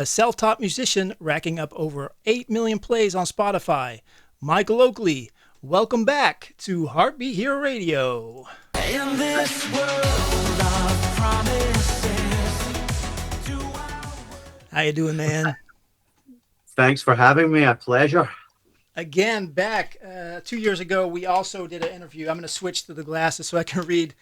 a self-taught musician racking up over 8 million plays on Spotify. Michael Oakley, welcome back to Heartbeat Hero Radio. In this world of promises, how you doing, man? Thanks for having me. A pleasure. Again, back 2 years ago, we also did an interview. I'm going to switch to the glasses so I can read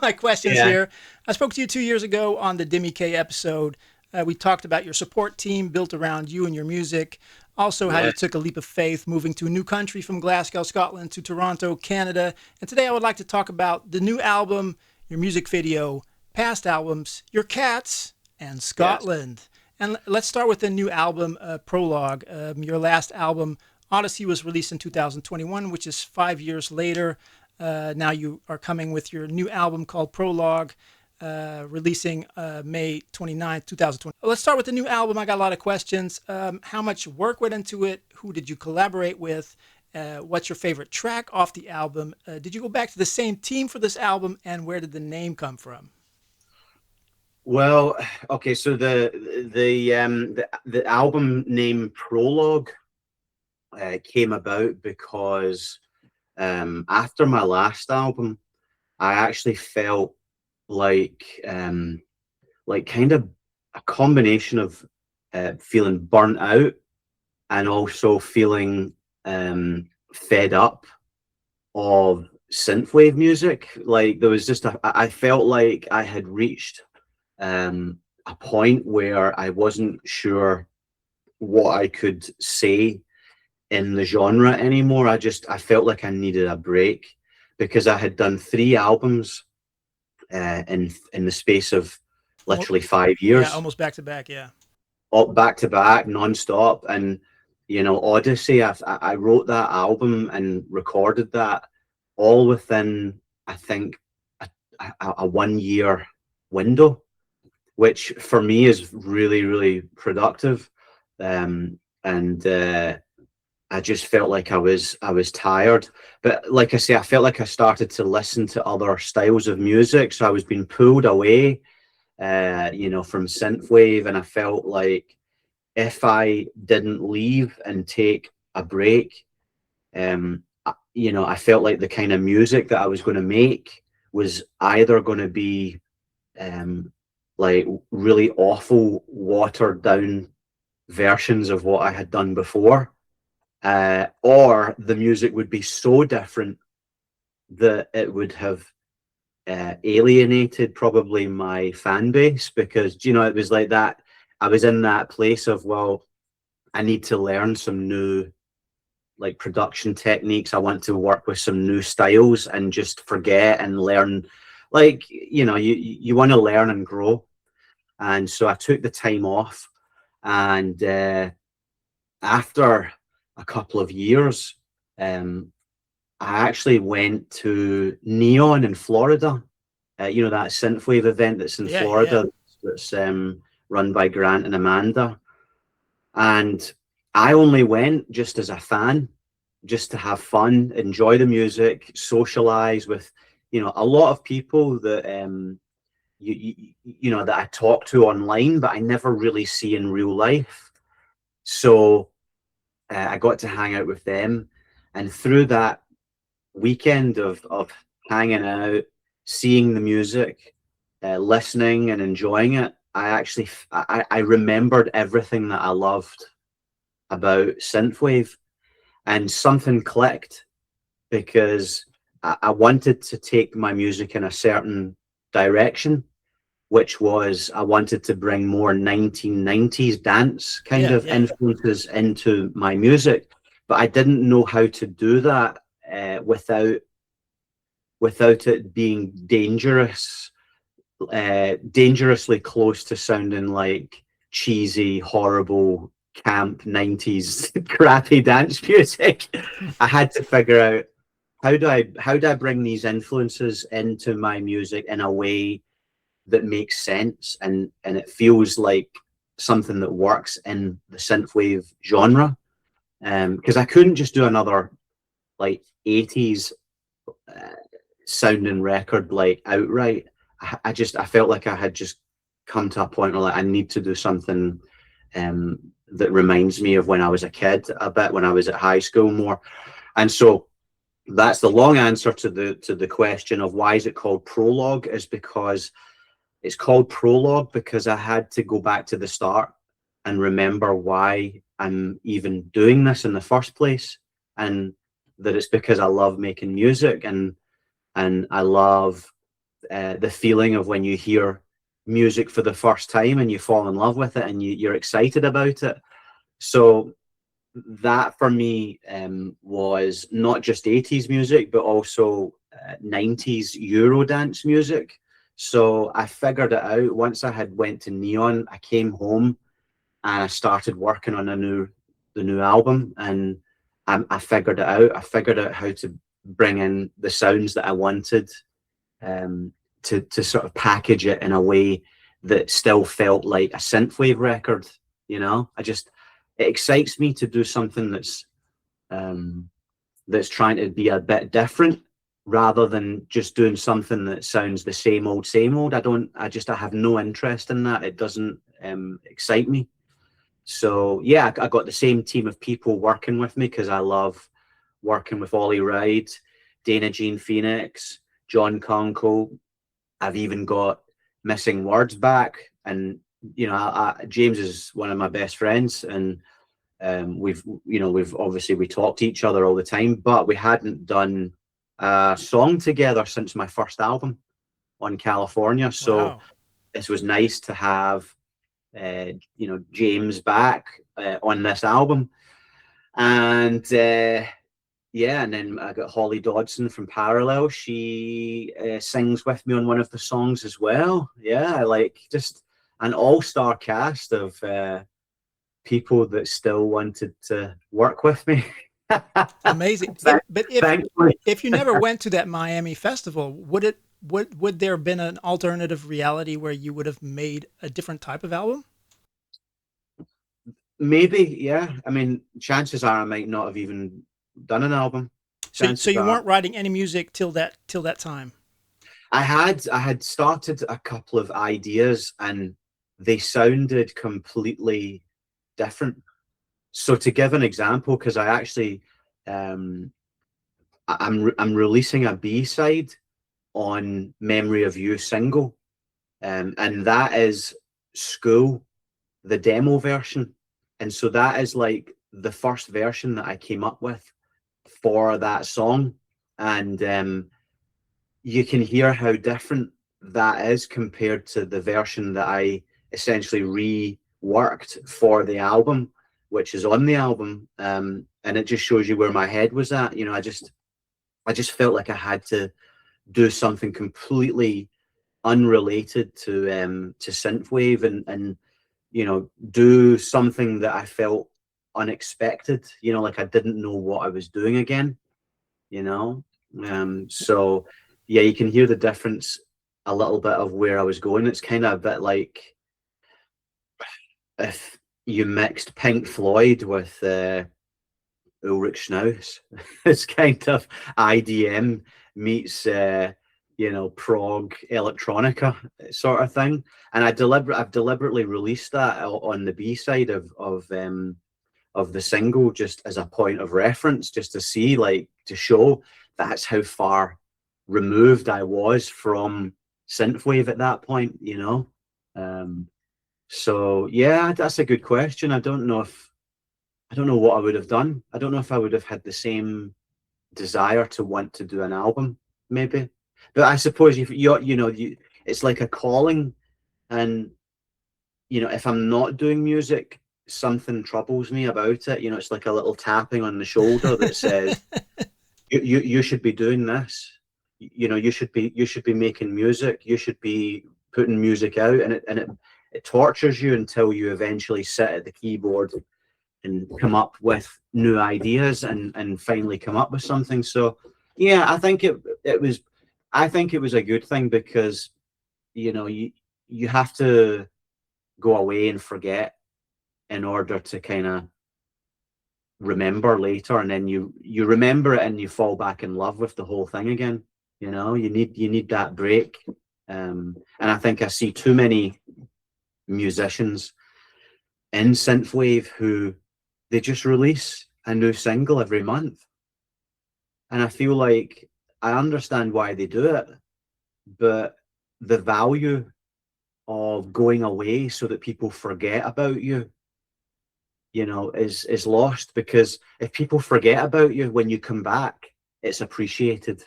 my questions here. I spoke to you 2 years ago on the Dimmy K episode. We talked about your support team built around you and your music. Also, how you took a leap of faith, moving to a new country from Glasgow, Scotland, to Toronto, Canada. And today I would like to talk about the new album, your music video, past albums, your cats, and Scotland. Yes. And let's start with the new album, Prologue. Your last album, Odyssey, was released in 2021, which is 5 years later. Now you are coming with your new album called Prologue, releasing May 29th, 2020. Let's start with the new album. I got a lot of questions. How much work went into it? Who did you collaborate with? What's your favorite track off the album? Did you go back to the same team for this album? And where did the name come from? Well, okay, so the album name Prologue came about because after my last album, I actually felt like kind of a combination of feeling burnt out and also feeling fed up of synthwave music. Like there was just I felt like I had reached a point where I wasn't sure what I could say in the genre anymore. I felt like I needed a break because I had done 3 albums in the space of literally 5 years. Yeah, almost back to back. Yeah, back to back, non-stop. And you know, Odyssey, I wrote that album and recorded that all within, I think, a 1 year window, which for me is really, really productive. I just felt like I was tired. But like I say, I felt like I started to listen to other styles of music. So I was being pulled away, from synthwave. And I felt like if I didn't leave and take a break, I felt like the kind of music that I was going to make was either going to be like really awful, watered down versions of what I had done before, or the music would be so different that it would have alienated probably my fan base, because it was like that. I was in that place of, well, I need to learn some new like production techniques. I want to work with some new styles and just forget and learn. Like, you want to learn and grow. And so I took the time off, and after a couple of years, I actually went to Neon in Florida. That synthwave event that's in Florida. Yeah. That's run by Grant and Amanda. And I only went just as a fan, just to have fun, enjoy the music, socialize with, a lot of people that that I talk to online, but I never really see in real life. So I got to hang out with them, and through that weekend of hanging out, seeing the music, listening and enjoying it, I remembered everything that I loved about synthwave, and something clicked, because I wanted to take my music in a certain direction, which was I wanted to bring more 1990s dance kind of influences into my music, but I didn't know how to do that without it being dangerously close to sounding like cheesy, horrible, camp 90s crappy dance music. I had to figure out how do I bring these influences into my music in a way that makes sense and it feels like something that works in the synthwave genre, because I couldn't just do another like 80s sounding record like outright. I felt like I had just come to a point where like I need to do something that reminds me of when I was a kid a bit, when I was at high school more. And so that's the long answer to the question of why is it called Prologue, is because it's called Prologue because I had to go back to the start and remember why I'm even doing this in the first place, and that it's because I love making music, and I love the feeling of when you hear music for the first time and you fall in love with it and you're excited about it. So that for me was not just 80s music, but also 90s Eurodance music. So I figured it out once I had went to Neon. I came home and I started working on the new album, and I figured it out. I figured out how to bring in the sounds that I wanted, to sort of package it in a way that still felt like a synthwave record. You know, it excites me to do something that's trying to be a bit different, rather than just doing something that sounds the same old, same old. I have no interest in that. It doesn't excite me. So yeah, I got the same team of people working with me because I love working with Ollie Ride, Dana Jean Phoenix, John Conco. I've even got Missing Words back, and James is one of my best friends, and we've obviously we talk to each other all the time, but we hadn't done a song together since my first album on California. So Wow. This was nice to have James back on this album, and and then I got Holly Dodson from Parallel. She sings with me on one of the songs as well. Yeah, like just an all-star cast of people that still wanted to work with me. Amazing. But if you never went to that Miami festival, would there have been an alternative reality where you would have made a different type of album? Maybe, yeah. I mean, chances are I might not have even done an album. So you weren't writing any music till that time. I had started a couple of ideas and they sounded completely different. So to give an example, because I actually I'm releasing a B-side on Memory of You single, and that is School, the demo version. And so that is like the first version that I came up with for that song. And you can hear how different that is compared to the version that I essentially reworked for the album, which is on the album. And it just shows you where my head was at. You know, I just felt like I had to do something completely unrelated to synthwave, and do something that I felt unexpected, like I didn't know what I was doing again, so yeah, you can hear the difference a little bit of where I was going. It's kind of a bit like if you mixed Pink Floyd with Ulrich Schnauss. It's kind of IDM meets prog electronica sort of thing. And I've deliberately released that on the B-side of the single, just as a point of reference, just to see, like, to show that's how far removed I was from synthwave at that point, so yeah, that's a good question. I don't know what I would have done. I don't know if I would have had the same desire to want to do an album, maybe. But I suppose it's like a calling, and if I'm not doing music, something troubles me about it. It's like a little tapping on the shoulder that says, you should be doing this. You should be making music. You should be putting music out, and it tortures you until you eventually sit at the keyboard and come up with new ideas and finally come up with something. So yeah, I think it was a good thing, because you have to go away and forget in order to kind of remember later, and then you remember it and you fall back in love with the whole thing again. You need that break. And I think I see too many musicians in synthwave who they just release a new single every month. And I feel like I understand why they do it, but the value of going away so that people forget about you, you know, is lost, because if people forget about you when you come back, it's appreciated.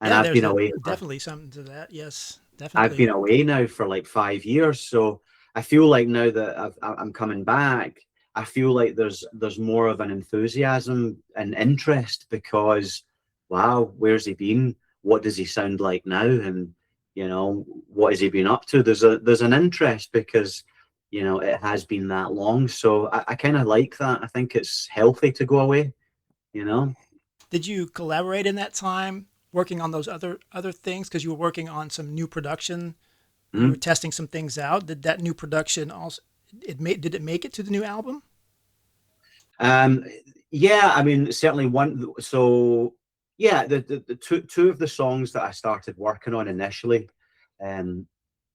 And Yeah, I've there's been away for, definitely something to that. Yes, I've definitely. been away now for like 5 years, so I feel like now that I'm coming back, I feel like there's more of an enthusiasm and interest, because wow, where's he been? What does he sound like now? And you know, what has he been up to? There's an interest, because you know it has been that long. So I kind of like that. I think it's healthy to go away. You know. Did you collaborate in that time working on those other things? Because you were working on some new production. You were Mm. testing some things out. Did that new production also did it make it to the new album? Um, yeah, I mean, certainly one. So, yeah, the two of the songs that I started working on initially, um,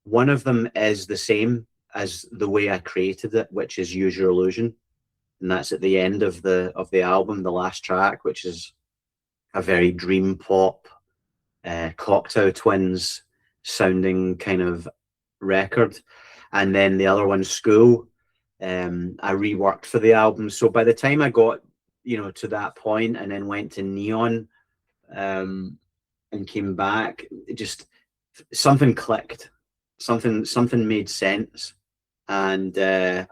one of them is the same as the way I created it, which is Use Your Illusion, and that's at the end of the album, the last track, which is a very dream pop, Cocktail Twins sounding kind of record. And then the other one, School, I reworked for the album. So by the time I got, you know, to that point and then went to Neon, um, and came back, it just something clicked, something made sense. And yeah,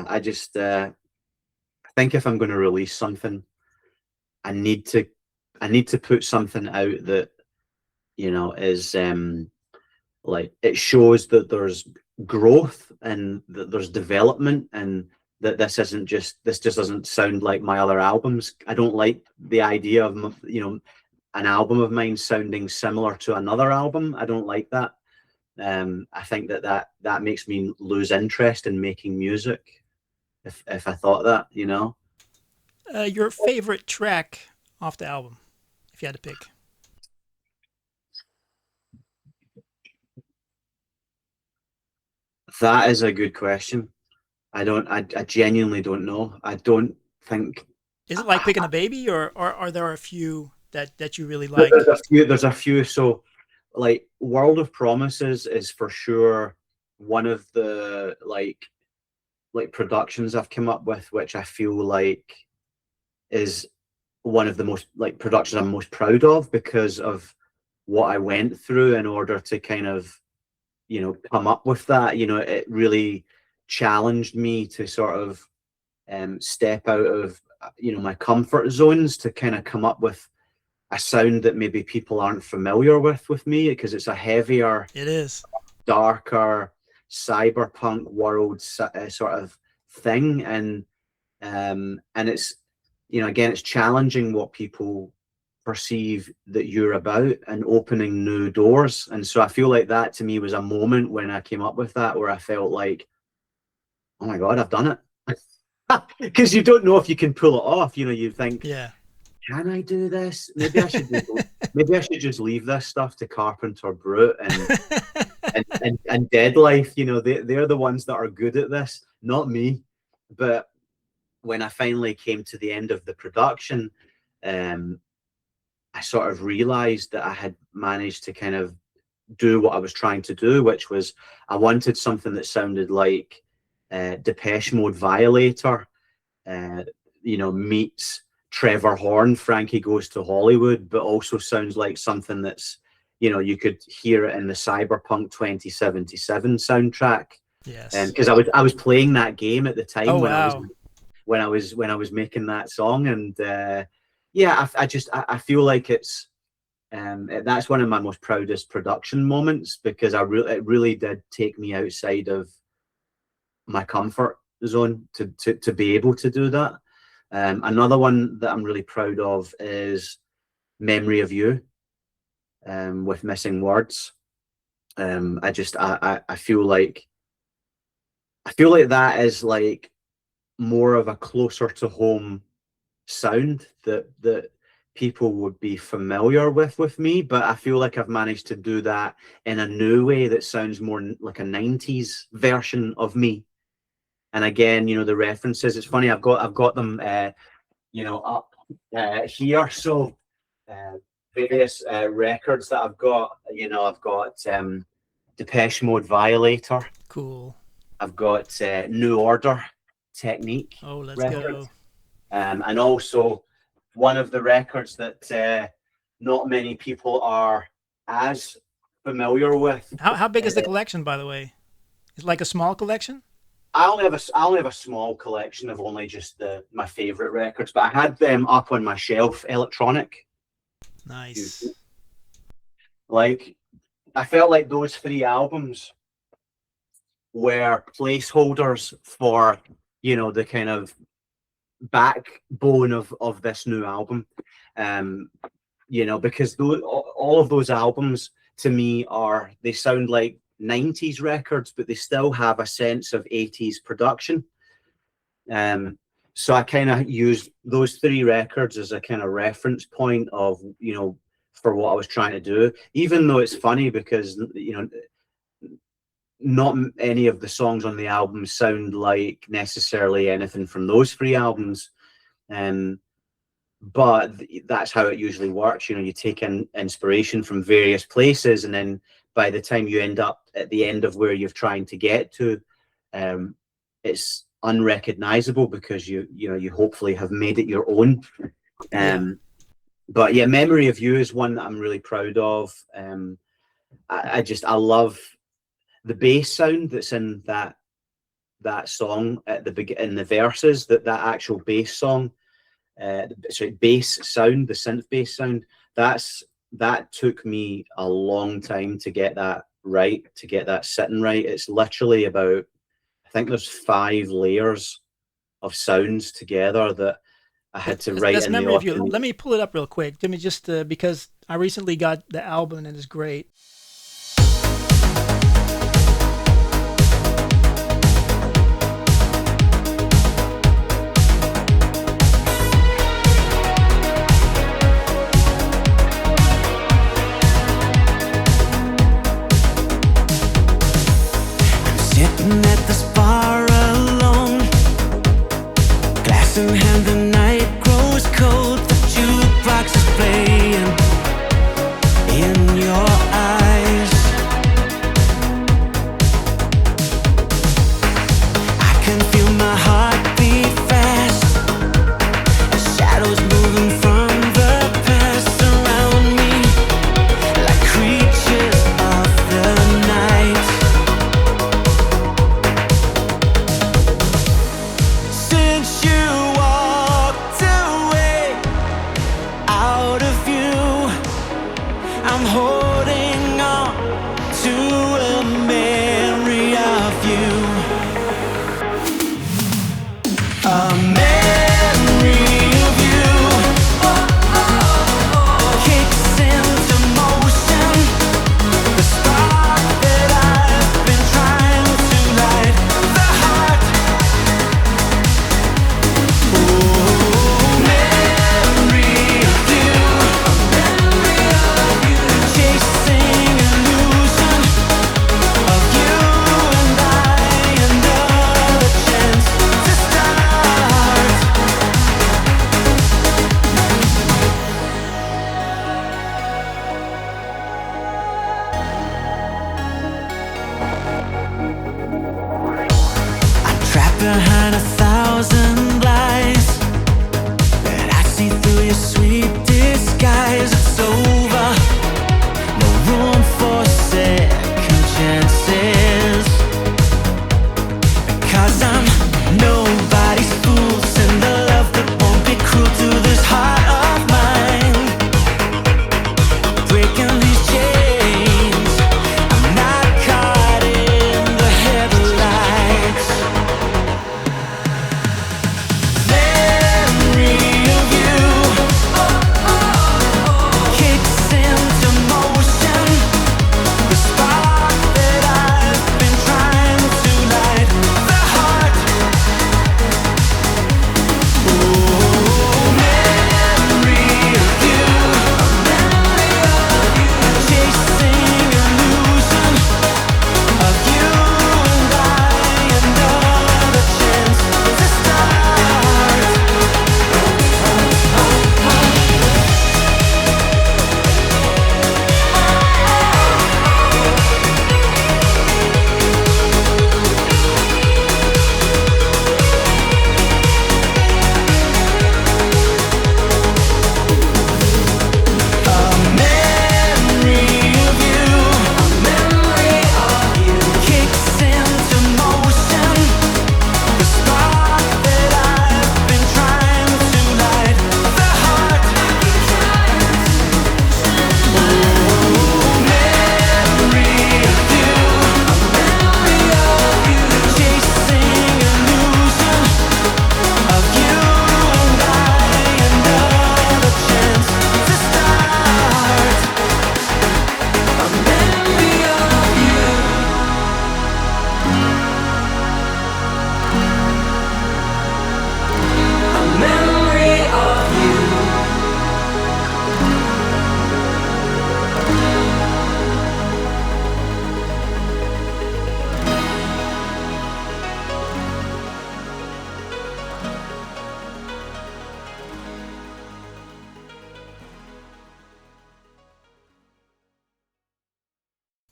I just think if I'm going to release something, I need to I need to put something out that, you know, is like it shows that there's growth and that there's development, and that this just doesn't sound like my other albums. I don't like the idea of, you know, an album of mine sounding similar to another album. I don't like that. I think that makes me lose interest in making music if I thought that, you know. Your favorite track off the album, if you had to pick. That is a good question. I genuinely don't know. I don't think. Is it like picking a baby, or are there a few that you really like? There's a few. So, like, World of Promises is for sure one of the like productions I've come up with, which I feel like is one of the most like productions I'm most proud of, because of what I went through in order to kind of, you know, come up with that. You know, it really challenged me to sort of step out of, you know, my comfort zones to kind of come up with a sound that maybe people aren't familiar with me, because it's a heavier, It is. darker cyberpunk world sort of thing. And it's, you know, again, it's challenging what people perceive that you're about and opening new doors. And so I feel like that to me was a moment when I came up with that where I felt like, oh my god, I've done it. Because you don't know if you can pull it off. You know, you think, Yeah. can I do this? Maybe I should just leave this stuff to Carpenter Brute and Dead Life. You know, they're the ones that are good at this, not me. But when I finally came to the end of the production, um, I sort of realized that I had managed to kind of do what I was trying to do, which was I wanted something that sounded like Depeche Mode Violator, uh, you know, meets Trevor Horn, Frankie Goes to Hollywood, but also sounds like something that's, you know, you could hear it in the Cyberpunk 2077 soundtrack. Yes. Because I was playing that game at the time Oh when I was wow. making that song. And yeah, I feel like it's that's one of my most proudest production moments, because it really did take me outside of my comfort zone to be able to do that. Another one that I'm really proud of is Memory of You, with Missing Words. I feel like that is like more of a closer to home sound that people would be familiar with me, but I feel like I've managed to do that in a new way that sounds more like a 90s version of me. And again, the references. It's funny. I've got them, up here. So various records that I've got. I've got Depeche Mode, Violator. Cool. I've got New Order, Technique. Oh, let's record. go. And also one of the records that not many people are as familiar with. How big is the collection, by the way? Is it like a small collection? I only have a small collection of only just my favorite records, but I had them up on my shelf, electronic. Nice. Like, I felt like those 3 albums were placeholders for, the kind of backbone of this new album. Because all of those albums to me they sound like 90s records, but they still have a sense of 80s production. So I kind of used those 3 records as a kind of reference point of, for what I was trying to do, even though it's funny because, not any of the songs on the album sound like necessarily anything from those 3 albums. But that's how it usually works. You take in inspiration from various places, and then by the time you end up at the end of where you're trying to get to, it's unrecognizable because you hopefully have made it your own. But yeah, Memory of You is one that I'm really proud of. I love the bass sound that's in that song at the beginning, in the verses, that actual bass song, bass sound, the synth bass sound, that took me a long time to get that right, to get that sitting right. It's literally about, I think there's 5 layers of sounds together that I had to write in Memory of You. Let me pull it up real quick, Jimmy, just because I recently got the album and it's great. Sitting at this bar alone, glass in hand, the night grows cold. The jukebox is playing in your eyes. I can feel my heart beat fast, the shadows moving from the past around me, like creatures of the night. Since you walked away, out of view, I'm holding on to a memory of you. A memory of you kicks into motion, the spark that I've been trying to light, the heart. Memory of you, chasing illusion of you and I, another chance to start. I'm trapped behind 1,000 lies that I see through your sweet disguise. It's over, no room for second chances, because I'm nobody's fool, and the love that won't be cruel to this heart of mine. Breaking these chains, I'm not caught in the headlights. Memory of you kicks into motion, the spark that I've been trying to light, the heart.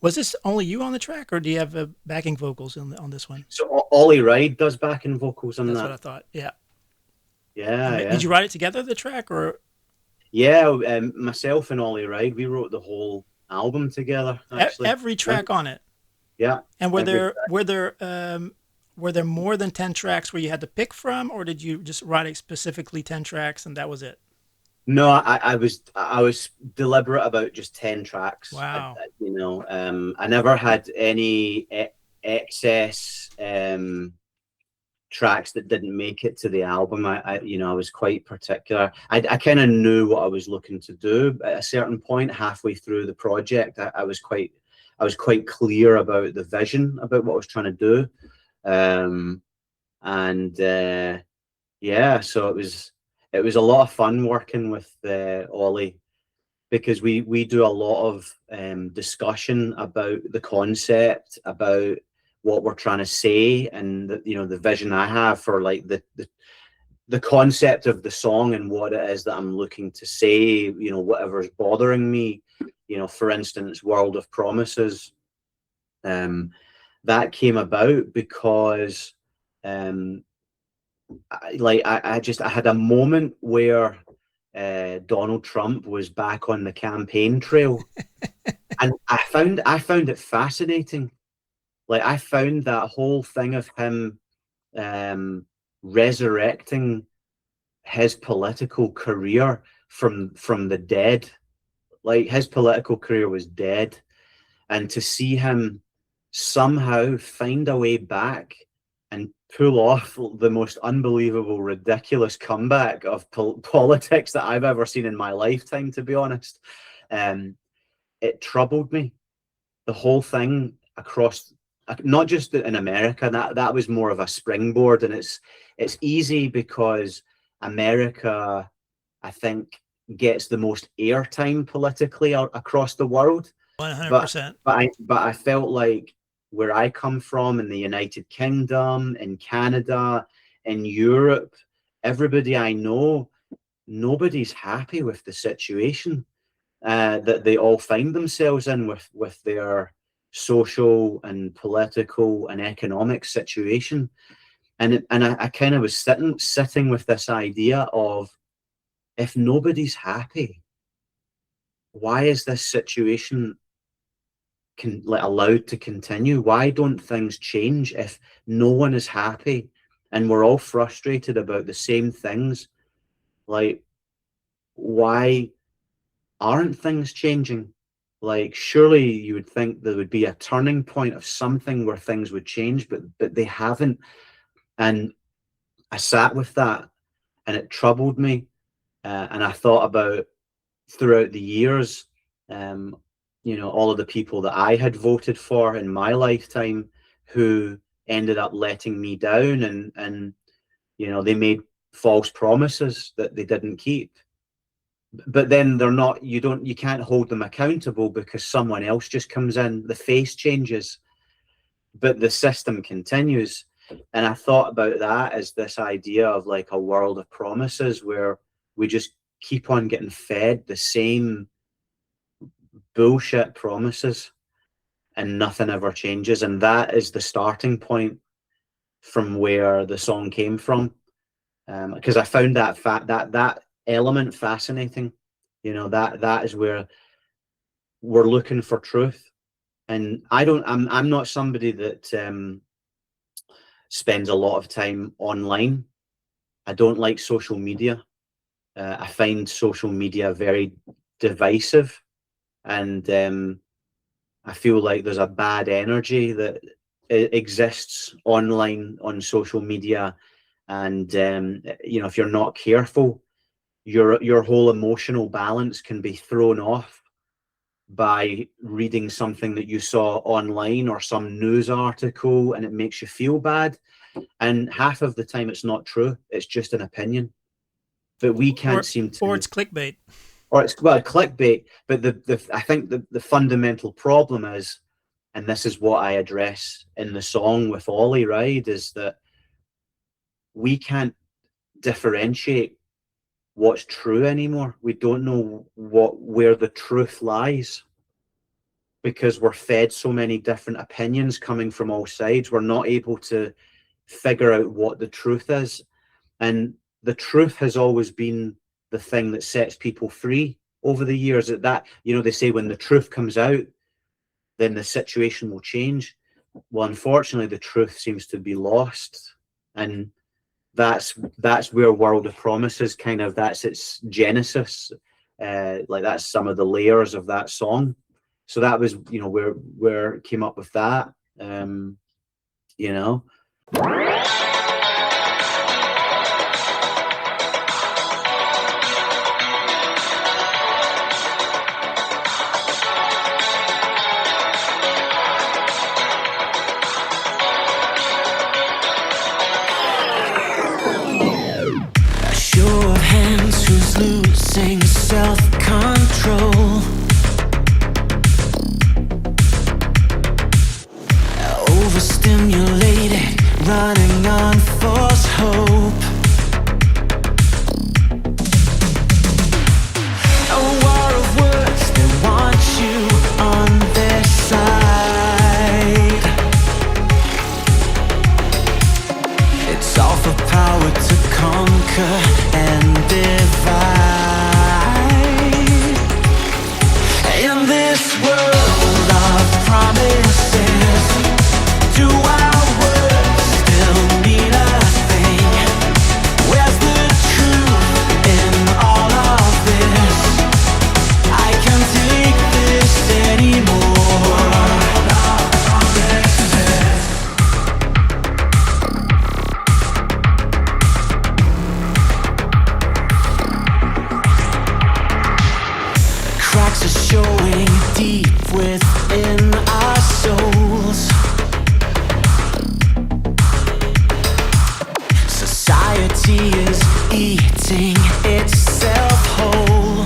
Was this only you on the track, or do you have backing vocals on this one? So Ollie Ride does backing vocals on That's that. what I thought. Yeah. Yeah. Did you write it together, the track, or? Yeah, myself and Ollie Ride, we wrote the whole album together. Actually, every track on it. Yeah. And were there more than 10 tracks where you had to pick from, or did you just write specifically 10 tracks and that was it? No, I was deliberate about just 10 tracks. Wow. I never had any excess tracks that didn't make it to the album. I was quite particular. I kind of knew what I was looking to do at a certain point halfway through the project. I was quite clear about the vision, about what I was trying to do. So it was a lot of fun working with Ollie, because we do a lot of discussion about the concept, about what we're trying to say, and the vision I have for like the concept of the song and what it is that I'm looking to say, whatever's bothering me, for instance, World of Promises. That came about because I had a moment where Donald Trump was back on the campaign trail, and I found it fascinating. Like, I found that whole thing of him resurrecting his political career from the dead. Like, his political career was dead, and to see him somehow find a way back and pull off the most unbelievable, ridiculous comeback of politics that I've ever seen in my lifetime, to be honest, it troubled me. The whole thing across, not just in America, that was more of a springboard, and it's easy because America, I think, gets the most airtime politically across the world. 100%. But I felt like where I come from, in the United Kingdom, in Canada, in Europe, everybody I know, nobody's happy with the situation that they all find themselves in with their social and political and economic situation. And I kind of was sitting with this idea of, if nobody's happy, why is this situation allowed to continue? Why don't things change if no one is happy and we're all frustrated about the same things? Like, why aren't things changing? Like, surely you would think there would be a turning point of something where things would change, but they haven't. And I sat with that, and it troubled me. And I thought about, throughout the years, all of the people that I had voted for in my lifetime who ended up letting me down, and they made false promises that they didn't keep. But then you can't hold them accountable because someone else just comes in, the face changes, but the system continues. And I thought about that as this idea of like a world of promises where we just keep on getting fed the same bullshit promises and nothing ever changes. And that is the starting point from where the song came from, because I found that element fascinating. That is where we're looking for truth. And I'm not somebody that spends a lot of time online. I don't like social media. I find social media very divisive, and I feel like there's a bad energy that exists online on social media, and if you're not careful, your whole emotional balance can be thrown off by reading something that you saw online or some news article, and it makes you feel bad. And half of the time it's not true, it's just an opinion. But we can't seem to, or it's clickbait. Or it's, well, clickbait. But I think the fundamental problem is, and this is what I address in the song with Ollie Ride, is that we can't differentiate what's true anymore. We don't know where the truth lies, because we're fed so many different opinions coming from all sides. We're not able to figure out what the truth is. And the truth has always been the thing that sets people free over the years. That, you know, they say when the truth comes out, then the situation will change. Well, unfortunately, the truth seems to be lost. And that's where World of Promises kind of, that's its genesis. Like that's some of the layers of that song. So that was, you know, where it came up with that, you know. A show of hands who's losing self-control. Overstimulated, running on false hope. A war of words that want you on their side. It's all for power to conquer and divide. In this world of promises, do our words still mean a thing? Where's the truth in all of this? I can't take this anymore. Cracks are showing deep within our souls. Society is eating itself whole.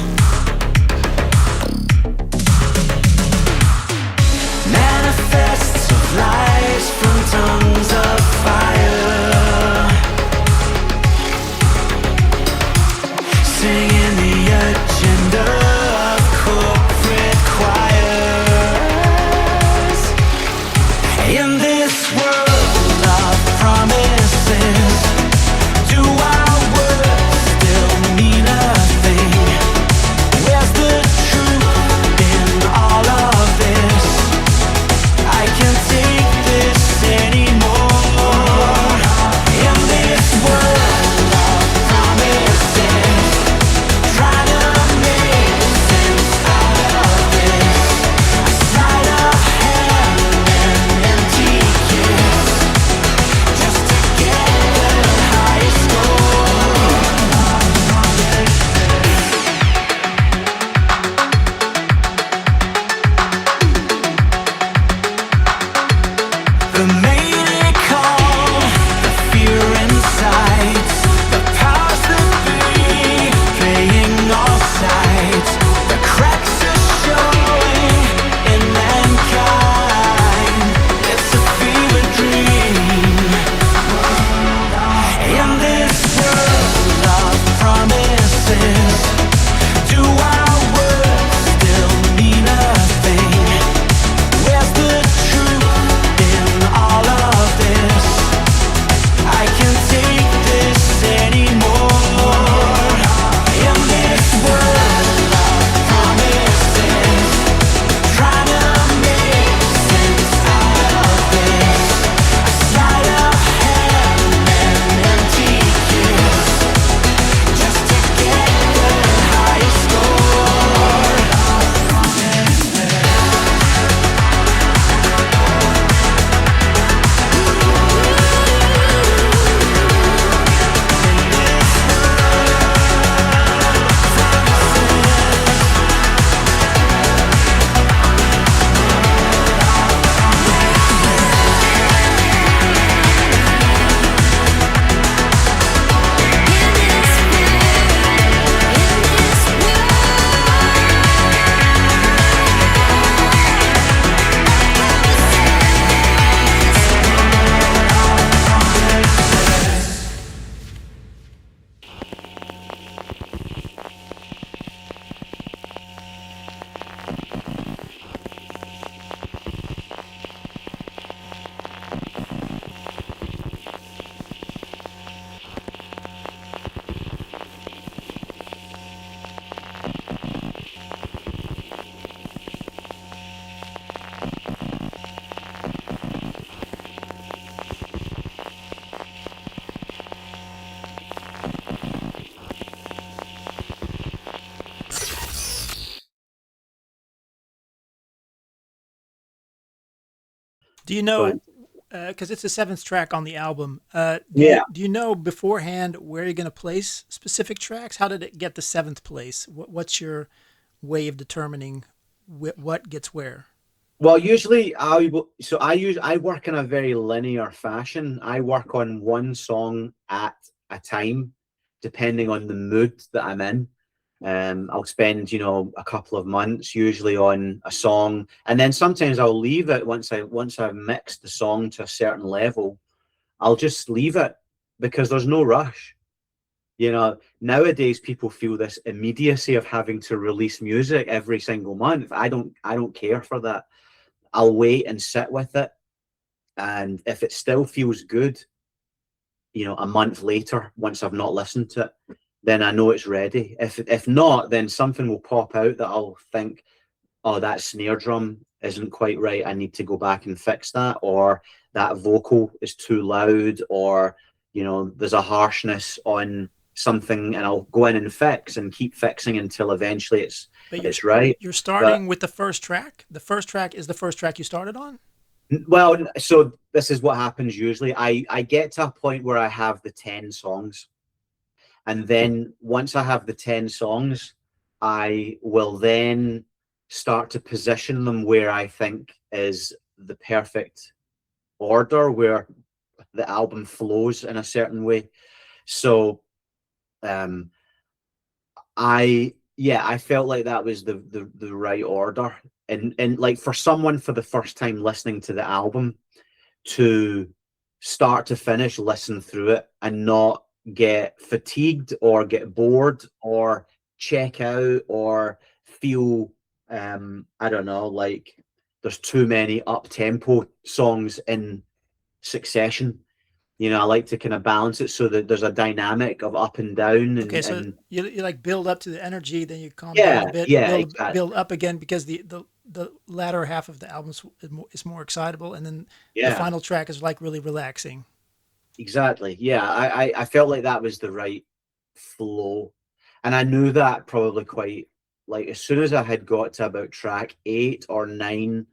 Manifests of lies from tongues of fire, singing the agenda of corporate choirs. In this world of promises, do our words still Do you know, because it's the seventh track on the album, do you know beforehand where you're going to place specific tracks? How did it get the seventh place? What's your way of determining what gets where? Well, usually I work in a very linear fashion. I work on one song at a time, depending on the mood that I'm in. I'll spend, a couple of months usually on a song, and then sometimes I'll leave it once I've mixed the song to a certain level. I'll just leave it because there's no rush. Nowadays people feel this immediacy of having to release music every single month. I don't care for that. I'll wait and sit with it, and if it still feels good, a month later, once I've not listened to it, then I know it's ready. If not, then something will pop out that I'll think, oh, that snare drum isn't quite right, I need to go back and fix that, or that vocal is too loud, or there's a harshness on something, and I'll go in and fix and keep fixing until eventually it's right. You're starting with the first track. The first track is the first track you started on? Well, so this is what happens usually. I get to a point where I have the 10 songs, and then once I have the 10 songs, I will then start to position them where I think is the perfect order, where the album flows in a certain way. So I felt like that was the right order, and like for someone for the first time listening to the album, to start to finish listen through it and not get fatigued or get bored or check out or feel I don't know, like there's too many up-tempo songs in succession. I like to kind of balance it so that there's a dynamic of up and down. Okay, so you like build up to the energy, then you calm down a bit, exactly. build up again, because the latter half of the album is more excitable, and then the final track is like really relaxing. Exactly. Yeah, I felt like that was the right flow, and I knew that probably quite, like, as soon as I had got to about track 8 or 9,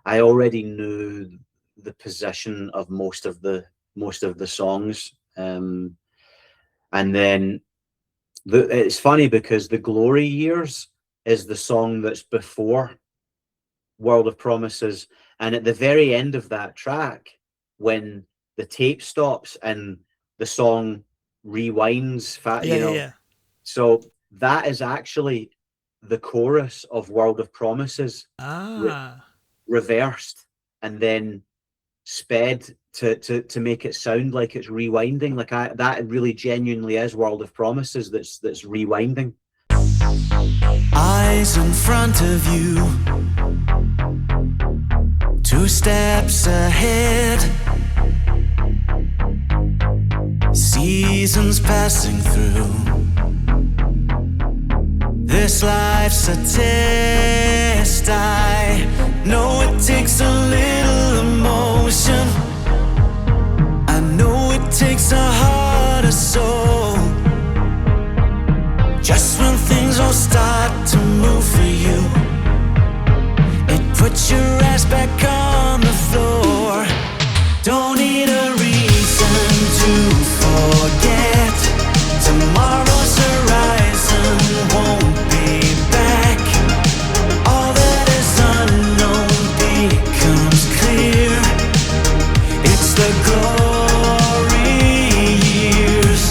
I already knew the position of most of the songs, and then it's funny because The Glory Years is the song that's before World of Promises, and at the very end of that track, when the tape stops and the song rewinds, so that is actually the chorus of World of Promises, reversed and then sped to make it sound like it's rewinding. Like that really genuinely is World of Promises that's rewinding. Eyes in front of you, 2 steps ahead, seasons passing through. This life's a test. I know it takes a little emotion. I know it takes a heart or soul. Just when things all start to move for you, it puts your ass back on the floor. Don't need a reason to forget. Tomorrow's horizon won't be back. All that is unknown becomes clear. It's the glory years.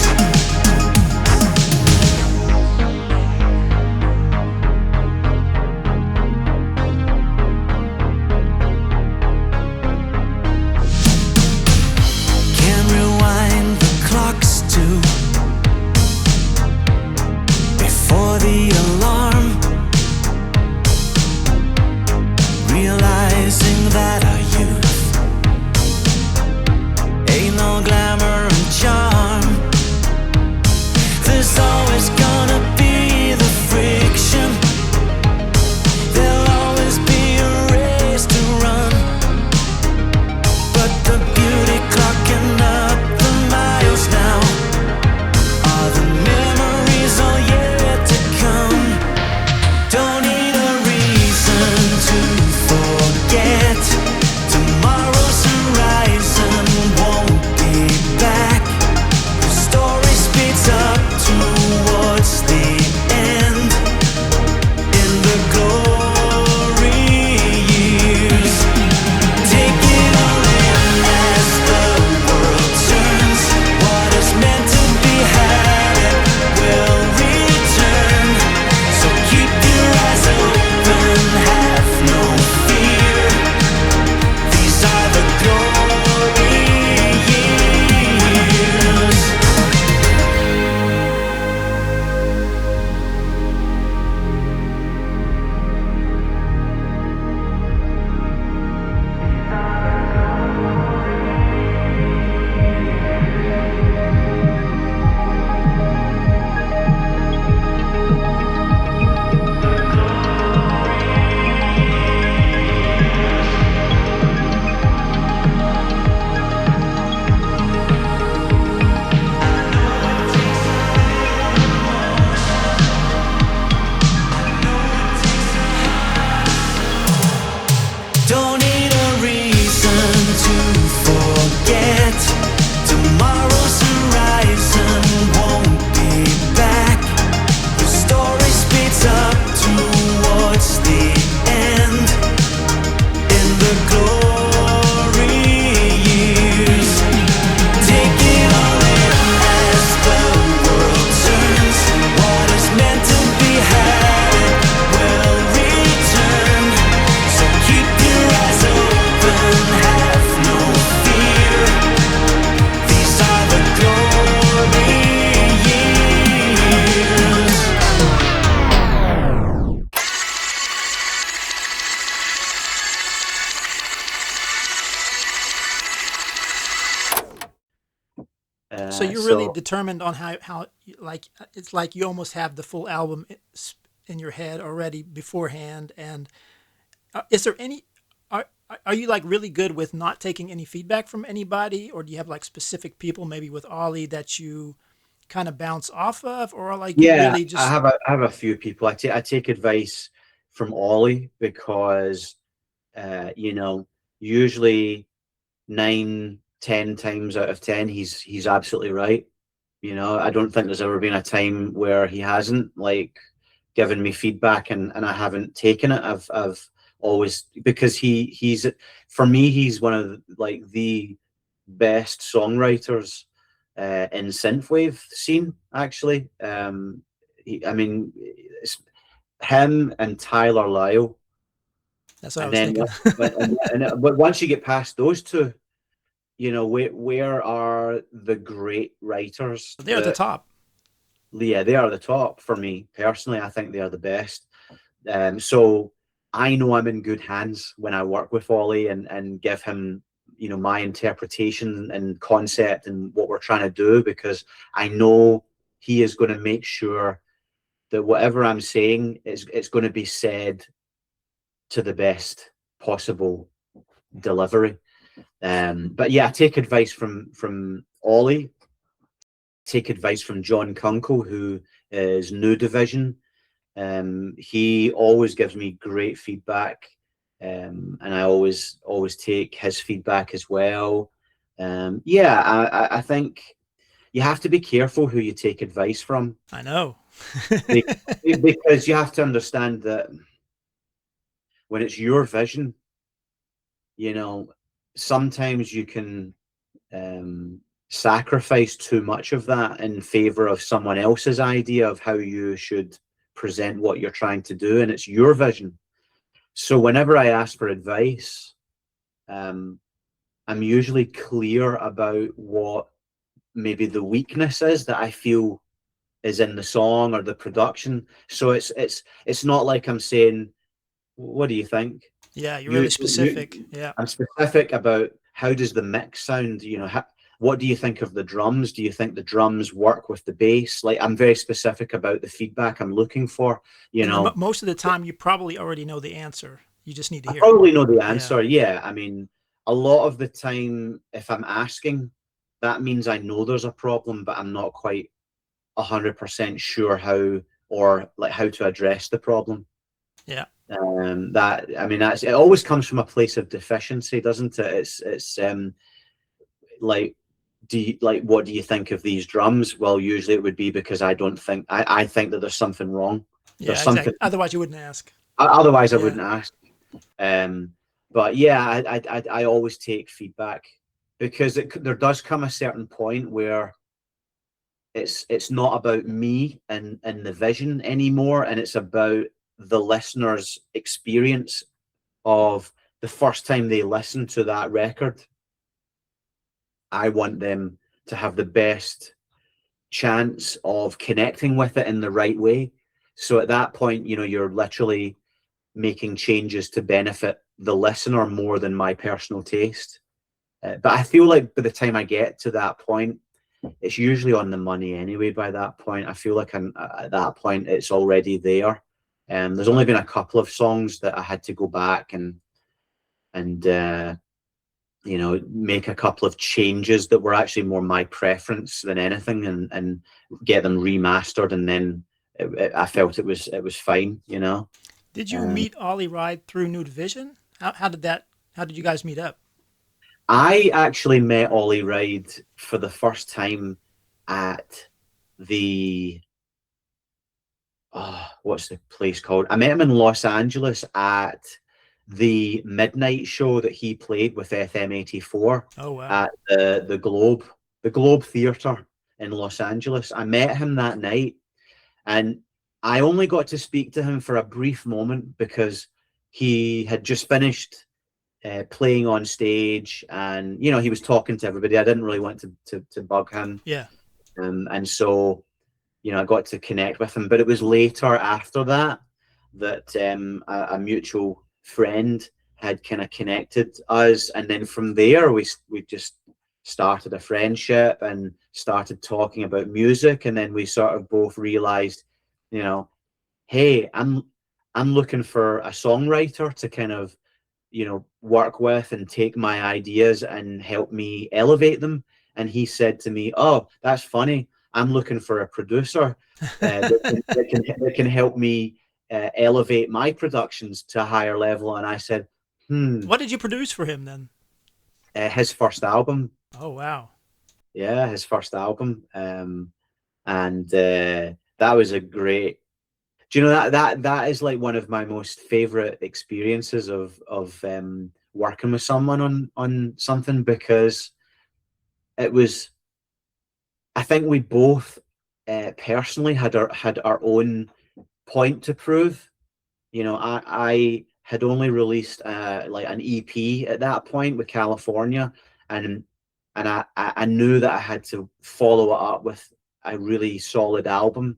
really determined on how like it's like you almost have the full album in your head already beforehand. And is there any are you like really good with not taking any feedback from anybody, or do you have like specific people maybe with Ollie that you kind of bounce off of, or like you really just I have a few people. I take advice from Ollie because you know, usually 9-10 times out of 10 he's absolutely right. You know, I don't think there's ever been a time where he hasn't like given me feedback and I haven't taken it. I've always, because he's for me, he's one of like the best songwriters in synthwave scene, actually. I mean, it's him and Tyler Lyle. that's what I And was then thinking. but once you get past those two, you know, where are the great writers? They're at the top. Yeah, they are the top for me personally. I think they are the best. So I know I'm in good hands when I work with Ollie and give him, you know, my interpretation and concept and what we're trying to do, because I know he is going to make sure that whatever I'm saying it's going to be said to the best possible delivery. But yeah, I take advice from Ollie, take advice from John Kunkel, who is New Division. He always gives me great feedback, and I always take his feedback as well. I think you have to be careful who you take advice from. I know. Because you have to understand that when it's your vision, you know, sometimes you can sacrifice too much of that in favor of someone else's idea of how you should present what you're trying to do, and it's your vision. So whenever I ask for advice, I'm usually clear about what maybe the weakness is that I feel is in the song or the production. So it's not like I'm saying, what do you think? Yeah, you're really specific. Yeah, I'm specific about how does the mix sound, you know, what do you think of the drums? Do you think the drums work with the bass? Like, I'm very specific about the feedback I'm looking for, you know. Most of the time you probably already know the answer. You just need to hear I probably know the it. answer. Yeah. I mean, a lot of the time, if I'm asking, that means I know there's a problem, but I'm not quite 100% sure how, or like how to address the problem. Yeah. That, I mean, it always comes from a place of deficiency, doesn't it? It's like, what do you think of these drums? Well, usually it would be because I think that there's something wrong. Yeah, there's something. Exactly. Otherwise you wouldn't ask. Otherwise I wouldn't ask. But yeah, I always take feedback, because there does come a certain point where it's not about me and the vision anymore, and it's about the listener's experience of the first time they listen to that record. I want them to have the best chance of connecting with it in the right way. So at that point, you know, you're literally making changes to benefit the listener more than my personal taste. But I feel like by the time I get to that point, it's usually on the money anyway. By that point, I feel like at that point, it's already there. There's only been a couple of songs that I had to go back and you know, make a couple of changes that were actually more my preference than anything, and get them remastered, and then I felt it was fine, you know. Did you meet Ollie Ride through New Division? How did you guys meet up? I actually met Ollie Ride for the first time at the what's the place called? I met him in Los Angeles at the midnight show that he played with FM84. Oh, wow. At the Globe Theatre in Los Angeles. I met him that night, and I only got to speak to him for a brief moment because he had just finished playing on stage, and you know, he was talking to everybody. I didn't really want to bug him. Yeah. And so, you know, I got to connect with him, but it was later after that a mutual friend had kind of connected us, and then from there we just started a friendship and started talking about music. And then we sort of both realized, you know, hey, I'm looking for a songwriter to kind of, you know, work with and take my ideas and help me elevate them. And he said to me, oh, that's funny, I'm looking for a producer that can help me elevate my productions to a higher level. And I said, What did you produce for him then? His first album. Oh, wow. Yeah, his first album. And that was a great, do you know, that is like one of my most favorite experiences of working with someone on something, because it was, I think we both personally had our own point to prove. You know, I had only released like an EP at that point with California, and I knew that I had to follow it up with a really solid album,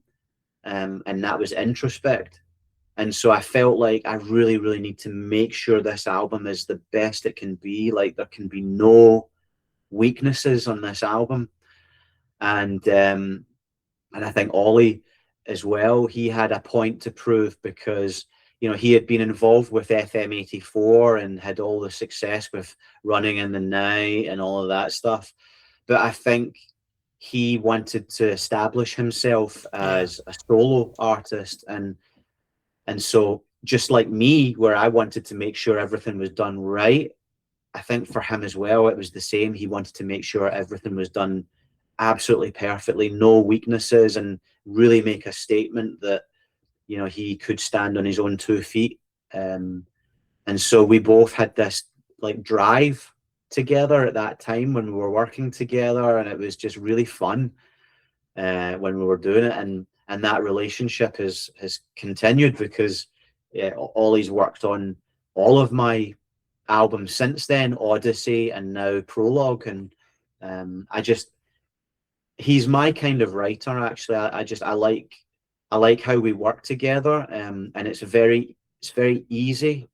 and that was Introspect. And so I felt like I really, really need to make sure this album is the best it can be. Like, there can be no weaknesses on this album. And I think Ollie as well, he had a point to prove, because, you know, he had been involved with FM84 and had all the success with Running in the Night and all of that stuff. But I think he wanted to establish himself as a solo artist. And so, just like me, where I wanted to make sure everything was done right, I think for him as well, it was the same. He wanted to make sure everything was done absolutely perfectly, no weaknesses, and really make a statement that, you know, he could stand on his own 2 feet. And so we both had this like drive together at that time when we were working together, and it was just really fun when we were doing it. And that relationship has continued, because Ollie's worked on all of my albums since then, Odyssey and now Prologue. And he's my kind of writer, actually. I like how we work together, and it's very easy,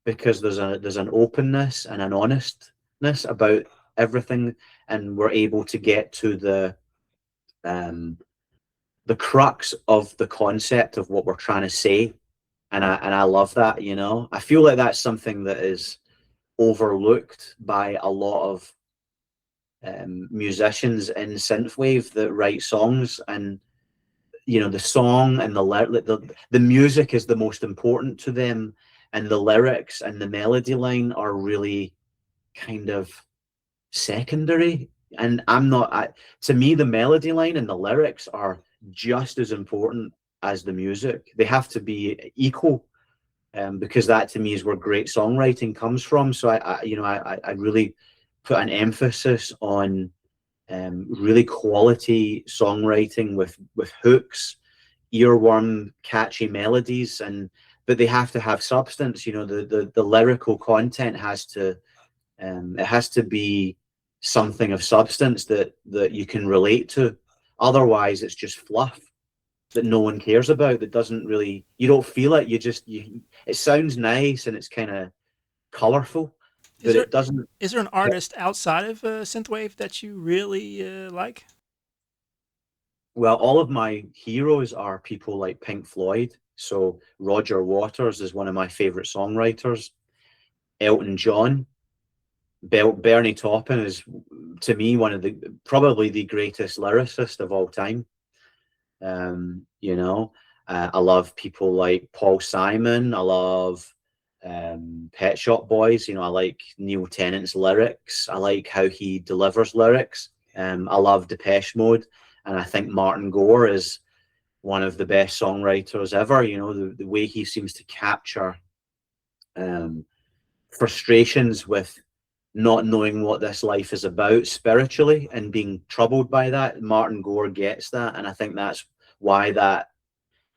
because there's an openness and an honestness about everything, and we're able to get to the crux of the concept of what we're trying to say. And I love that, you know. I feel like that's something that is overlooked by a lot of musicians in synthwave that write songs. And, you know, the song and the music is the most important to them, and the lyrics and the melody line are really kind of secondary. And to me, the melody line and the lyrics are just as important as the music. They have to be equal, because that to me is where great songwriting comes from. So I really put an emphasis on really quality songwriting with hooks, earworm, catchy melodies, but they have to have substance. You know, the lyrical content has to be something of substance that you can relate to. Otherwise, it's just fluff that no one cares about, that doesn't really, you don't feel it. It sounds nice and it's kind of colorful, but it doesn't. Is there an artist outside of synthwave that you really like? Well, all of my heroes are people like Pink Floyd. So Roger Waters is one of my favorite songwriters. Elton John. Bernie Taupin is, to me, probably the greatest lyricist of all time. You know, I love people like Paul Simon. I love Pet Shop Boys. You know, I like Neil Tennant's lyrics. I like how he delivers lyrics. I love Depeche Mode, and I think Martin Gore is one of the best songwriters ever. You know, the way he seems to capture frustrations with not knowing what this life is about spiritually and being troubled by that. Martin Gore gets that, and I think that's why that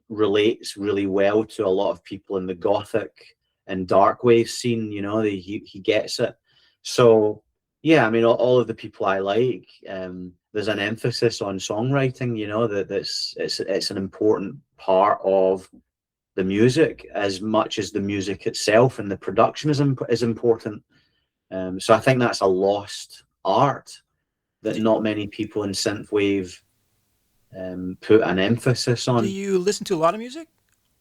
relates really well to a lot of people in the gothic and dark wave scene. You know, he gets it. So yeah, I mean, all of the people I like, there's an emphasis on songwriting. You know, it's an important part of the music as much as the music itself, and the production is important. So I think that's a lost art that not many people in synthwave put an emphasis on. Do you listen to a lot of music,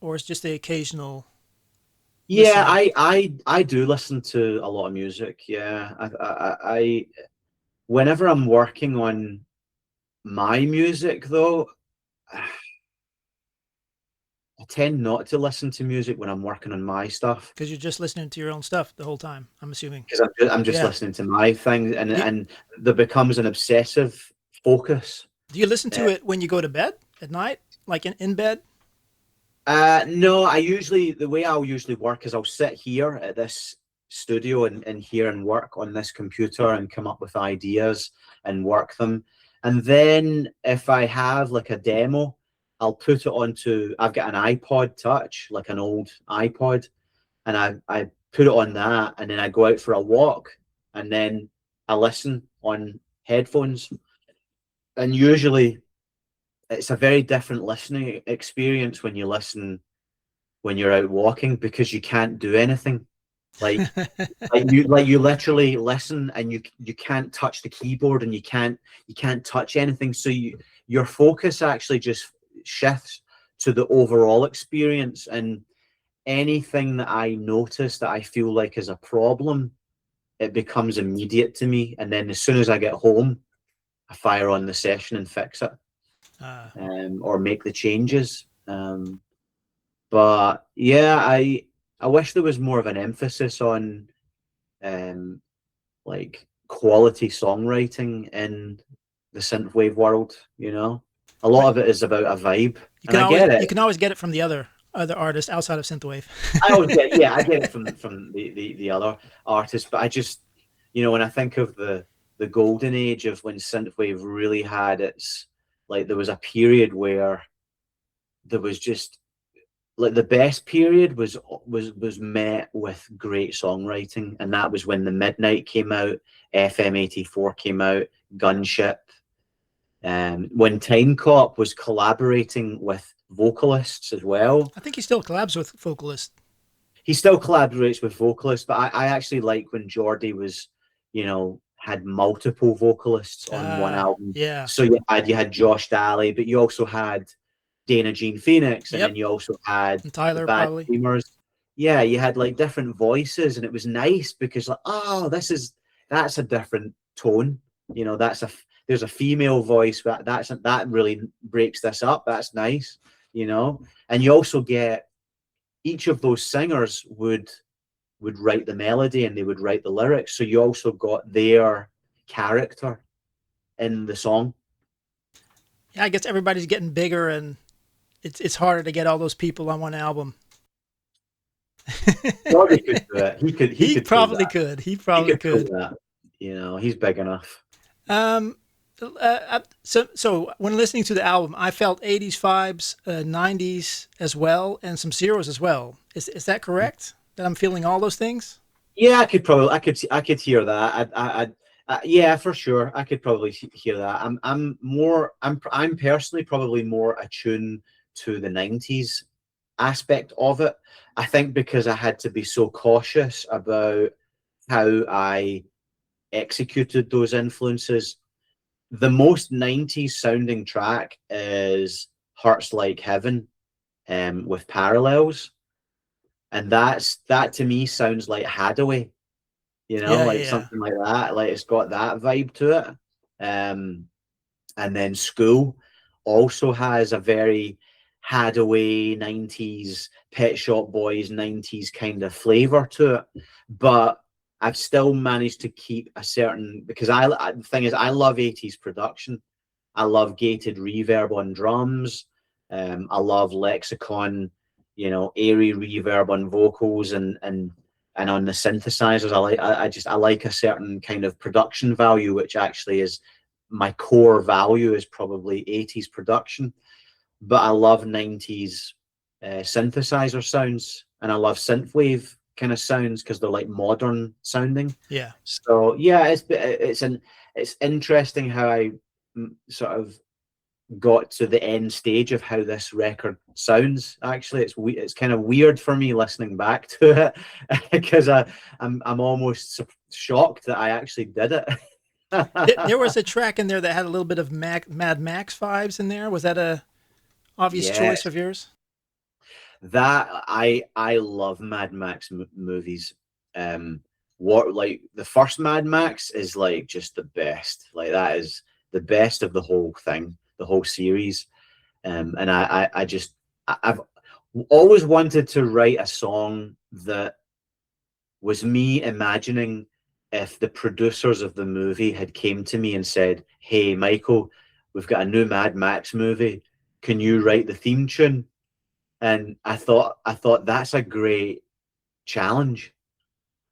or it's just the occasional? Yeah, listening? I do listen to a lot of music. Yeah, I whenever I'm working on my music, though, I tend not to listen to music when I'm working on my stuff, Because you're just listening to your own stuff the whole time, I'm assuming. because I'm just Yeah. listening to my thing, and Do, and there becomes an obsessive focus. do you listen to it when you go to bed at night, like in bed? No, the way I'll usually work is I'll sit here at this studio and here and work on this computer and come up with ideas and work them. And then if I have like a demo, I'll put it onto, I've got an iPod Touch, like an old iPod, and I put it on that, and then I go out for a walk, and then I listen on headphones. And usually it's a very different listening experience when you listen when you're out walking, because you can't do anything. Like you literally listen, and you can't touch the keyboard, and you can't touch anything. So your focus actually just shifts to the overall experience, and anything that I notice that I feel like is a problem, it becomes immediate to me. And then as soon as I get home, I fire on the session and fix it. Or make the changes. But yeah, I wish there was more of an emphasis on like quality songwriting in the synthwave world. You know, a lot of it is about a vibe, and I get it. You can always get it from the other artists outside of synthwave. I get it from the other artists, but I just, when I think of the golden age of when synthwave really had its, like, there was a period where there was just, like, the best period was met with great songwriting, and that was when the Midnight came out, FM84 came out, Gunship, when Time Cop was collaborating with vocalists as well. I think he still collabs with vocalists. He still collaborates with vocalists, but I actually like when Geordie was, had multiple vocalists on one album. Yeah. So you had Josh Daly, but you also had Dana Jean Phoenix, and then you also had and Tyler, Bad probably. Dreamers. Yeah, you had like different voices, and it was nice because, like, oh, that's a different tone. There's a female voice, but that really breaks this up. That's nice, And you also get, each of those singers would write the melody, and they would write the lyrics. So you also got their character in the song. Yeah, I guess everybody's getting bigger, and it's harder to get all those people on one album. Geordie could do it. He probably could. He probably could. That. He's big enough. So when listening to the album, I felt 80s vibes, 90s as well, and some zeros as well. Is that correct? That I'm feeling all those things? Yeah, I could hear that. Yeah, for sure. I could probably hear that. I'm personally probably more attuned to the 90s aspect of it. I think because I had to be so cautious about how I executed those influences. The most 90s sounding track is Hurts Like Heaven, with Parallels. And that to me sounds like Hadaway, something like that. Like, it's got that vibe to it. And then School also has a very Hadaway 90s, Pet Shop Boys 90s kind of flavor to it. But I've still managed to keep a certain, because the thing is, I love 80s production. I love gated reverb on drums. I love Lexicon, airy reverb on vocals and on the synthesizers. I like a certain kind of production value, which actually is my core value, is probably 80s production. But I love 90s synthesizer sounds, and I love synthwave kind of sounds because they're like modern sounding. Yeah. So yeah, it's interesting how I sort of got to the end stage of how this record sounds. Actually, it's kind of weird for me listening back to it because I'm almost shocked that I actually did it. There was a track in there that had a little bit of Mad Max vibes in there. Was that a obvious choice of yours? That I love Mad Max movies. What, like the first Mad Max is like just the best. Like that is the best of the whole thing, the whole series. And I've always wanted to write a song that was me imagining if the producers of the movie had came to me and said, "Hey, Michael, we've got a new Mad Max movie. Can you write the theme tune?" And I thought that's a great challenge.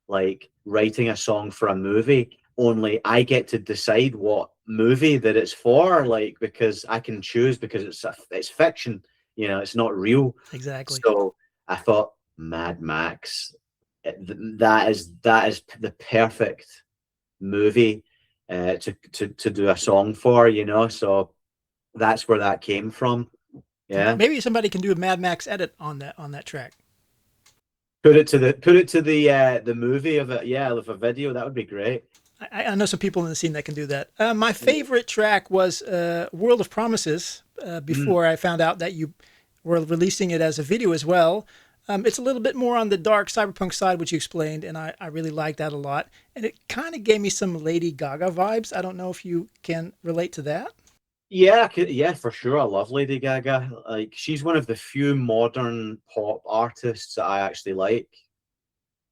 Like writing a song for a movie, only I get to decide what movie that it's for, like, because I can choose, because it's fiction, you know, it's not real. Exactly. So I thought Mad Max, that is the perfect movie to do a song for, you know. So that's where that came from. Yeah. Maybe somebody can do a Mad Max edit on that track. Put it to the movie of it, yeah, of a video. That would be great. I know some people in the scene that can do that. My favorite track was World of Promises, before I found out that you were releasing it as a video as well. It's a little bit more on the dark cyberpunk side, which you explained, and I really like that a lot. And it kind of gave me some Lady Gaga vibes. I don't know if you can relate to that. Yeah, yeah, for sure. I love Lady Gaga. Like, she's one of the few modern pop artists that I actually like.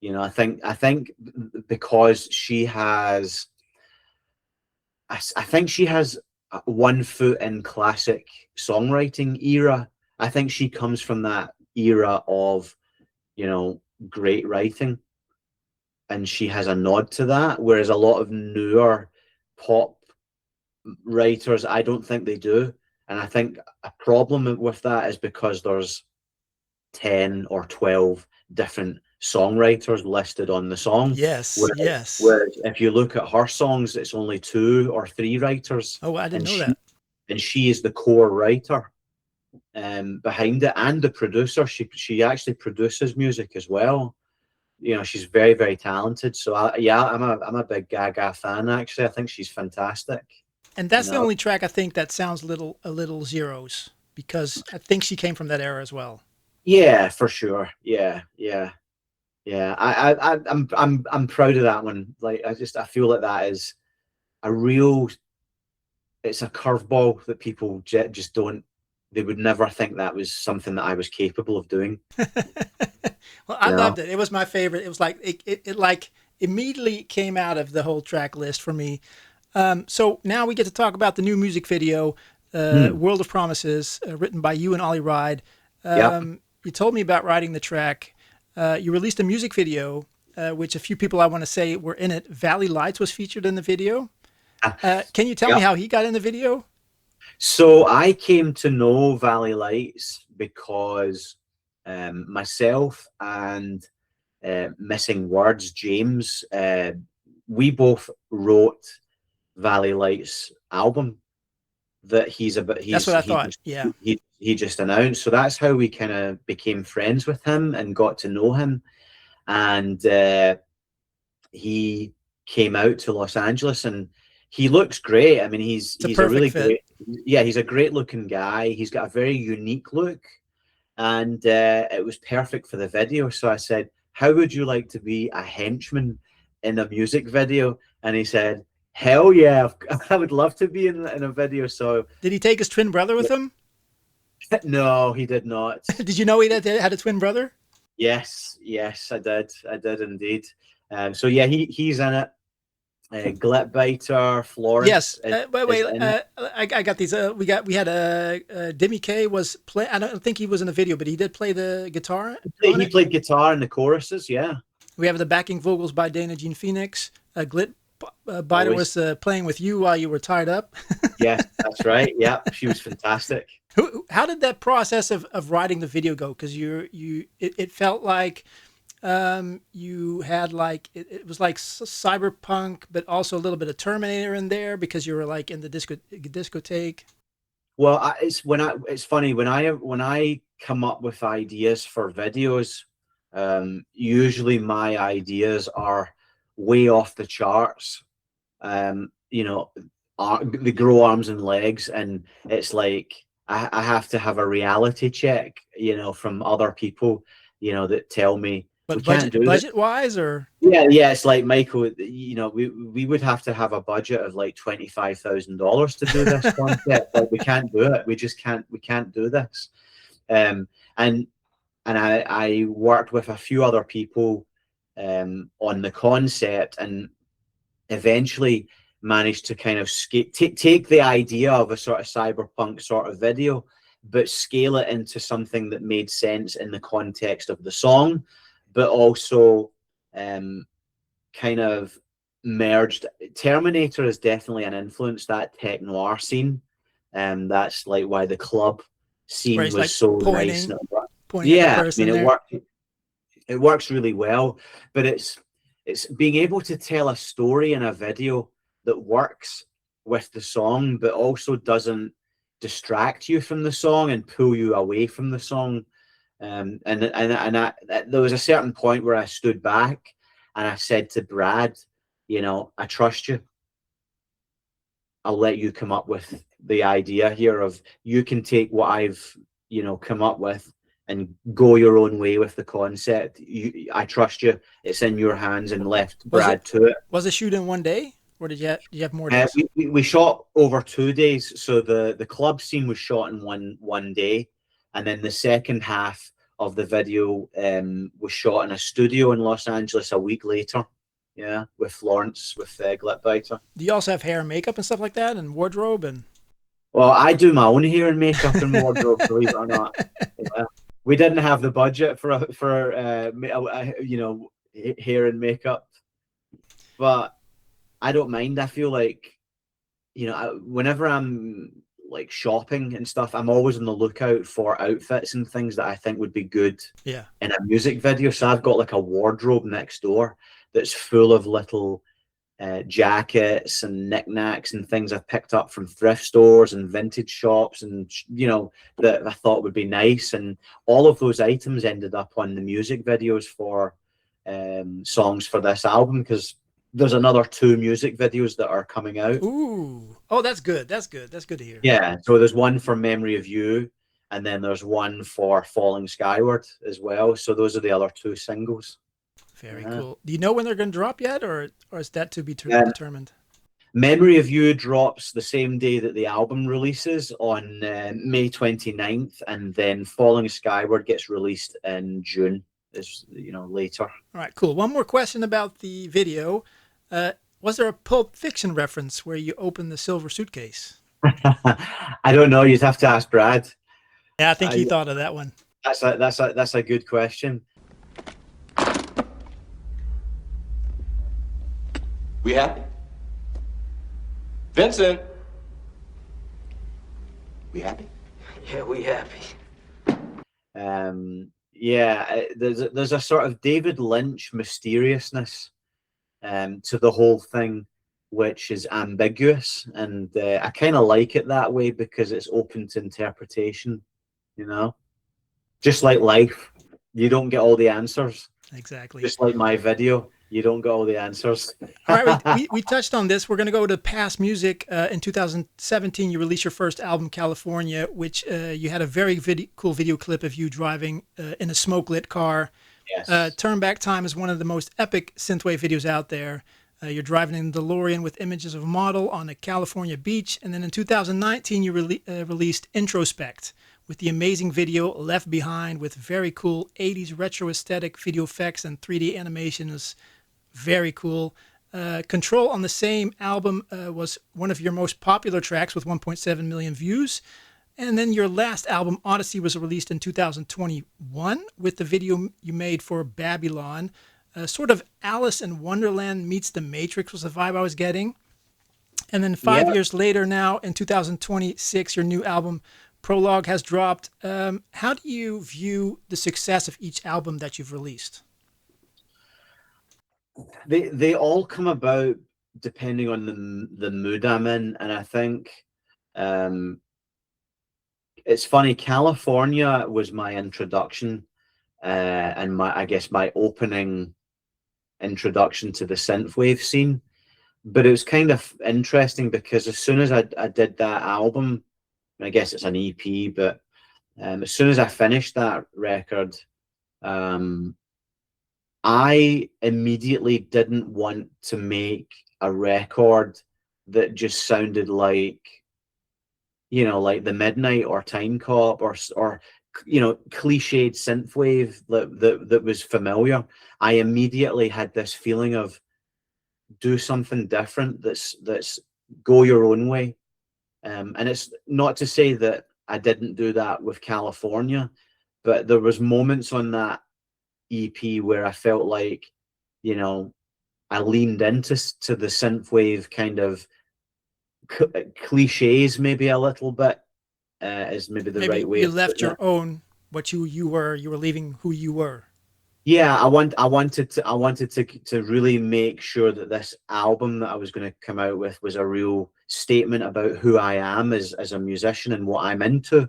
You know, I think because she has, I think she has one foot in classic songwriting era. I think she comes from that era of, you know, great writing, and she has a nod to that. Whereas a lot of newer pop writers, I don't think they do. And I think a problem with that is because there's 10 or 12 different songwriters listed on the song. Yes, yes. Whereas if you look at her songs, it's only 2 or 3 writers. Oh, I didn't know that. And she is the core writer behind it, and the producer. She actually produces music as well. You know, she's very, very talented. So I'm a big Gaga fan, actually. I think she's fantastic. And that's the only track I think that sounds a little Zeros, because I think she came from that era as well. Yeah, for sure. Yeah. I'm proud of that one. Like, I feel like that is it's a curveball that people just don't. They would never think that was something that I was capable of doing. Well, I loved it. It was my favorite. It was like it like immediately came out of the whole track list for me. So now we get to talk about the new music video, World of Promises, written by you and Ollie Ride. You told me about writing the track. You released a music video, which a few people I want to say were in it. Valley Lights was featured in the video. Can you tell me how he got in the video? So I came to know Valley Lights because myself and Missing Words, James, we both wrote Valley Lights album that that's what I thought. He just announced. So that's how we kind of became friends with him and got to know him. And he came out to Los Angeles, and he looks great. I mean, he's a really great, he's a great looking guy. He's got a very unique look, and it was perfect for the video. So I said, "How would you like to be a henchman in a music video?" And he said, "Hell yeah, I would love to be in a video." So did he take his twin brother with him? No, he did not. Did you know he had a twin brother? Yes, I did indeed. So yeah, he's in it. Glitbiter, Florence. Yes. Wait. I got these. We had Demi K was play. I don't think he was in the video, but he did play the guitar. He played guitar in the choruses. Yeah. We have the backing vocals by Dana Jean Phoenix. Glitbiter was playing with you while you were tied up. Yes, that's right. Yeah, she was fantastic. How did that process of writing the video go? Because it felt like you had like it was like cyberpunk, but also a little bit of Terminator in there because you were like in the discotheque. Well, it's funny when I come up with ideas for videos. Usually my ideas are way off the charts. you know, they grow arms and legs, and it's like I have to have a reality check, you know, from other people, you know, that tell me But we can't do budget wise, or yeah, it's like, Michael, you know, we would have to have a budget of like $25,000 to do this concept. Like, we can't do it. We can't do this. And I worked with a few other people on the concept, and eventually managed to kind of take the idea of a sort of cyberpunk sort of video, but scale it into something that made sense in the context of the song, but also kind of merged. Terminator is definitely an influence, that tech noir scene, and that's like why the club scene was like so nice. Yeah, I mean, it works really well, but it's being able to tell a story in a video that works with the song, but also doesn't distract you from the song and pull you away from the song. And there was a certain point where I stood back and I said to Brad, you know, I trust you. I'll let you come up with the idea here of, you can take what I've, you know, come up with and go your own way with the concept. I trust you. It's in your hands, and left Brad to it. Was it shoot in one day, or did you have more days? We shot over 2 days. So the club scene was shot in one day, and then the second half of the video was shot in a studio in Los Angeles a week later. Yeah, with Florence, with Glitbiter. Do you also have hair and makeup and stuff like that, and wardrobe? And well, I do my own hair and makeup and wardrobe, believe it or not. Yeah. We didn't have the budget for you know, hair and makeup, but I don't mind. I feel like, you know, whenever I'm like shopping and stuff, I'm always on the lookout for outfits and things that I think would be good in a music video. So I've got like a wardrobe next door that's full of little jackets and knickknacks and things I've picked up from thrift stores and vintage shops, and, you know, that I thought would be nice. And all of those items ended up on the music videos for songs for this album, because there's another 2 music videos that are coming out. Ooh, oh, that's good. That's good. That's good to hear. Yeah, so there's one for Memory of You, and then there's one for Falling Skyward as well. So those are the other 2 singles. Very cool. Do you know when they're going to drop yet, or is that to be determined? Memory of You drops the same day that the album releases, on May 29th, and then Falling Skyward gets released in June, you know, later. All right, cool. One more question about the video. Was there a Pulp Fiction reference where you open the silver suitcase? I don't know. You'd have to ask Brad. Yeah, I think he thought of that one. That's a good question. We happy? Vincent? We happy? Yeah, we happy. Yeah, there's a sort of David Lynch mysteriousness to the whole thing, which is ambiguous, and I kind of like it that way, because it's open to interpretation, you know? Just like life, you don't get all the answers. Exactly. Just like my video, you don't get all the answers. All right, we touched on this. We're going to go to past music. In 2017, you released your first album, California, which you had a very cool video clip of you driving in a smoke-lit car. Yes. Turn Back Time is one of the most epic synthwave videos out there. You're driving in a DeLorean with images of a model on a California beach. And then in 2019, you released Introspect with the amazing video Left Behind, with very cool 80s retro aesthetic video effects and 3D animation. Is very cool. Control on the same album was one of your most popular tracks with 1.7 million views. And then your last album, Odyssey, was released in 2021 with the video you made for Babylon. Sort of Alice in Wonderland meets The Matrix was the vibe I was getting. And then 5 years later now, in 2026, your new album, Prologue, has dropped. How do you view the success of each album that you've released? They all come about depending on the mood I'm in, and I think it's funny. California was my introduction, and my opening introduction to the synthwave scene. but it was kind of interesting because as soon as I did that album, I guess it's an EP, but as soon as I finished that record, I immediately didn't want to make a record that just sounded like, you know, like the Midnight or Time Cop or you know, cliched synthwave that was familiar. I immediately had this feeling of do something different. That's go your own way. And it's not to say that I didn't do that with California, but there was moments on that EP where I felt like, you know, I leaned into the synthwave kind of cliches maybe a little bit, is maybe the right way. You left your own, what you were leaving who you were. Yeah, I wanted to really make sure that this album that I was going to come out with was a real statement about who I am as a musician and what I'm into.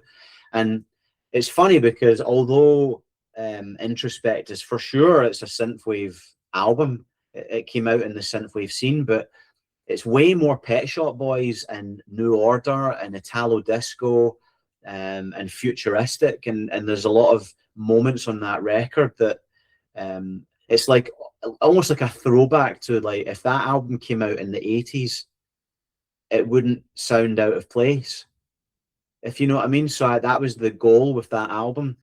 And it's funny because although Introspect is for sure, it's a synthwave album, it came out in the synthwave scene, but it's way more Pet Shop Boys and New Order and Italo Disco and futuristic, and there's a lot of moments on that record that it's like almost like a throwback to, like, if that album came out in the 80s, it wouldn't sound out of place, if you know what I mean. So that was the goal with that album.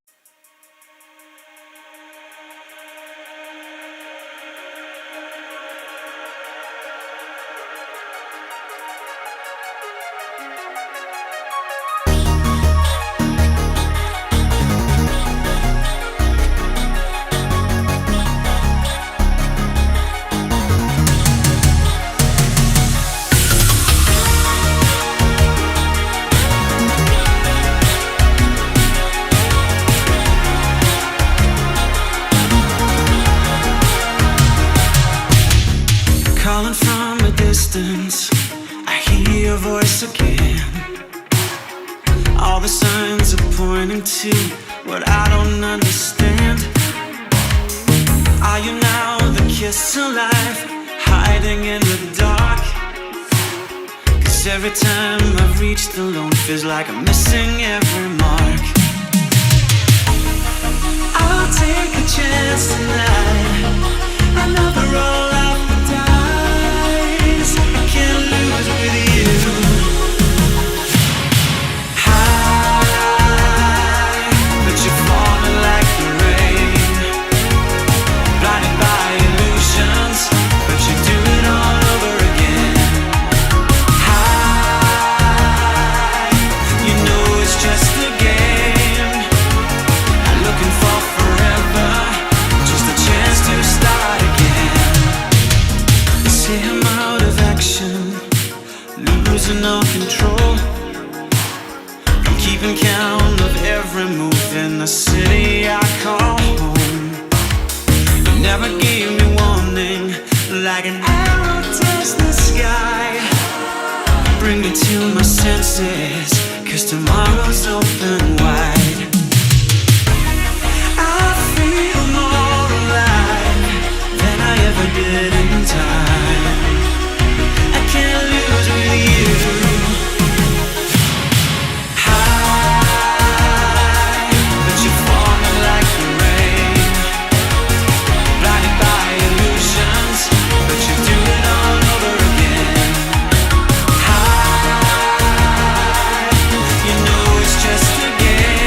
I hear your voice again. All the signs are pointing to what I don't understand. Are you now the kiss of life, hiding in the dark? 'Cause every time I've reached the low, it feels like I'm missing every mark. I'll take a chance tonight. Another roll out the dice. I can't lose with you. High, but you're falling like the rain. Blinded by illusions, but you do it all over again. High, you know it's just a game. I'm looking for forever, just a chance to start again. They say I'm out of action, losing all control. I'm keeping count of every move in the city I call home. You never gave me warning, like an arrow takes the sky. Bring me to my senses, 'cause tomorrow's open wide. I feel more alive than I ever did in time. I can't lose with you. High, but you're falling like the rain. Blinded by illusions, but you do it all over again. High, you know it's just a game.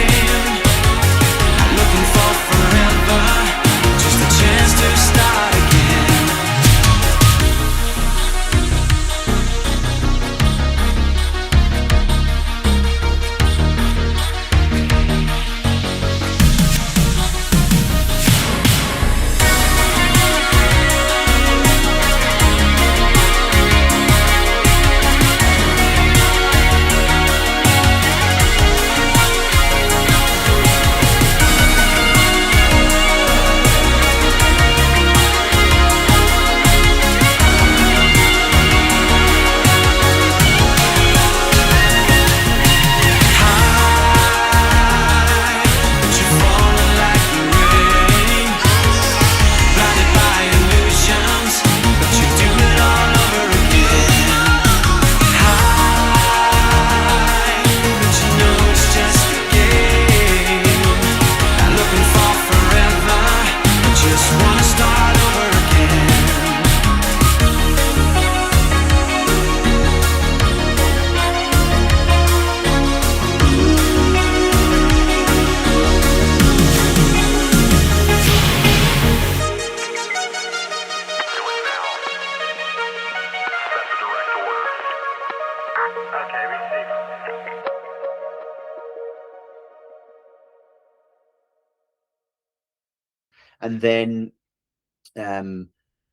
And then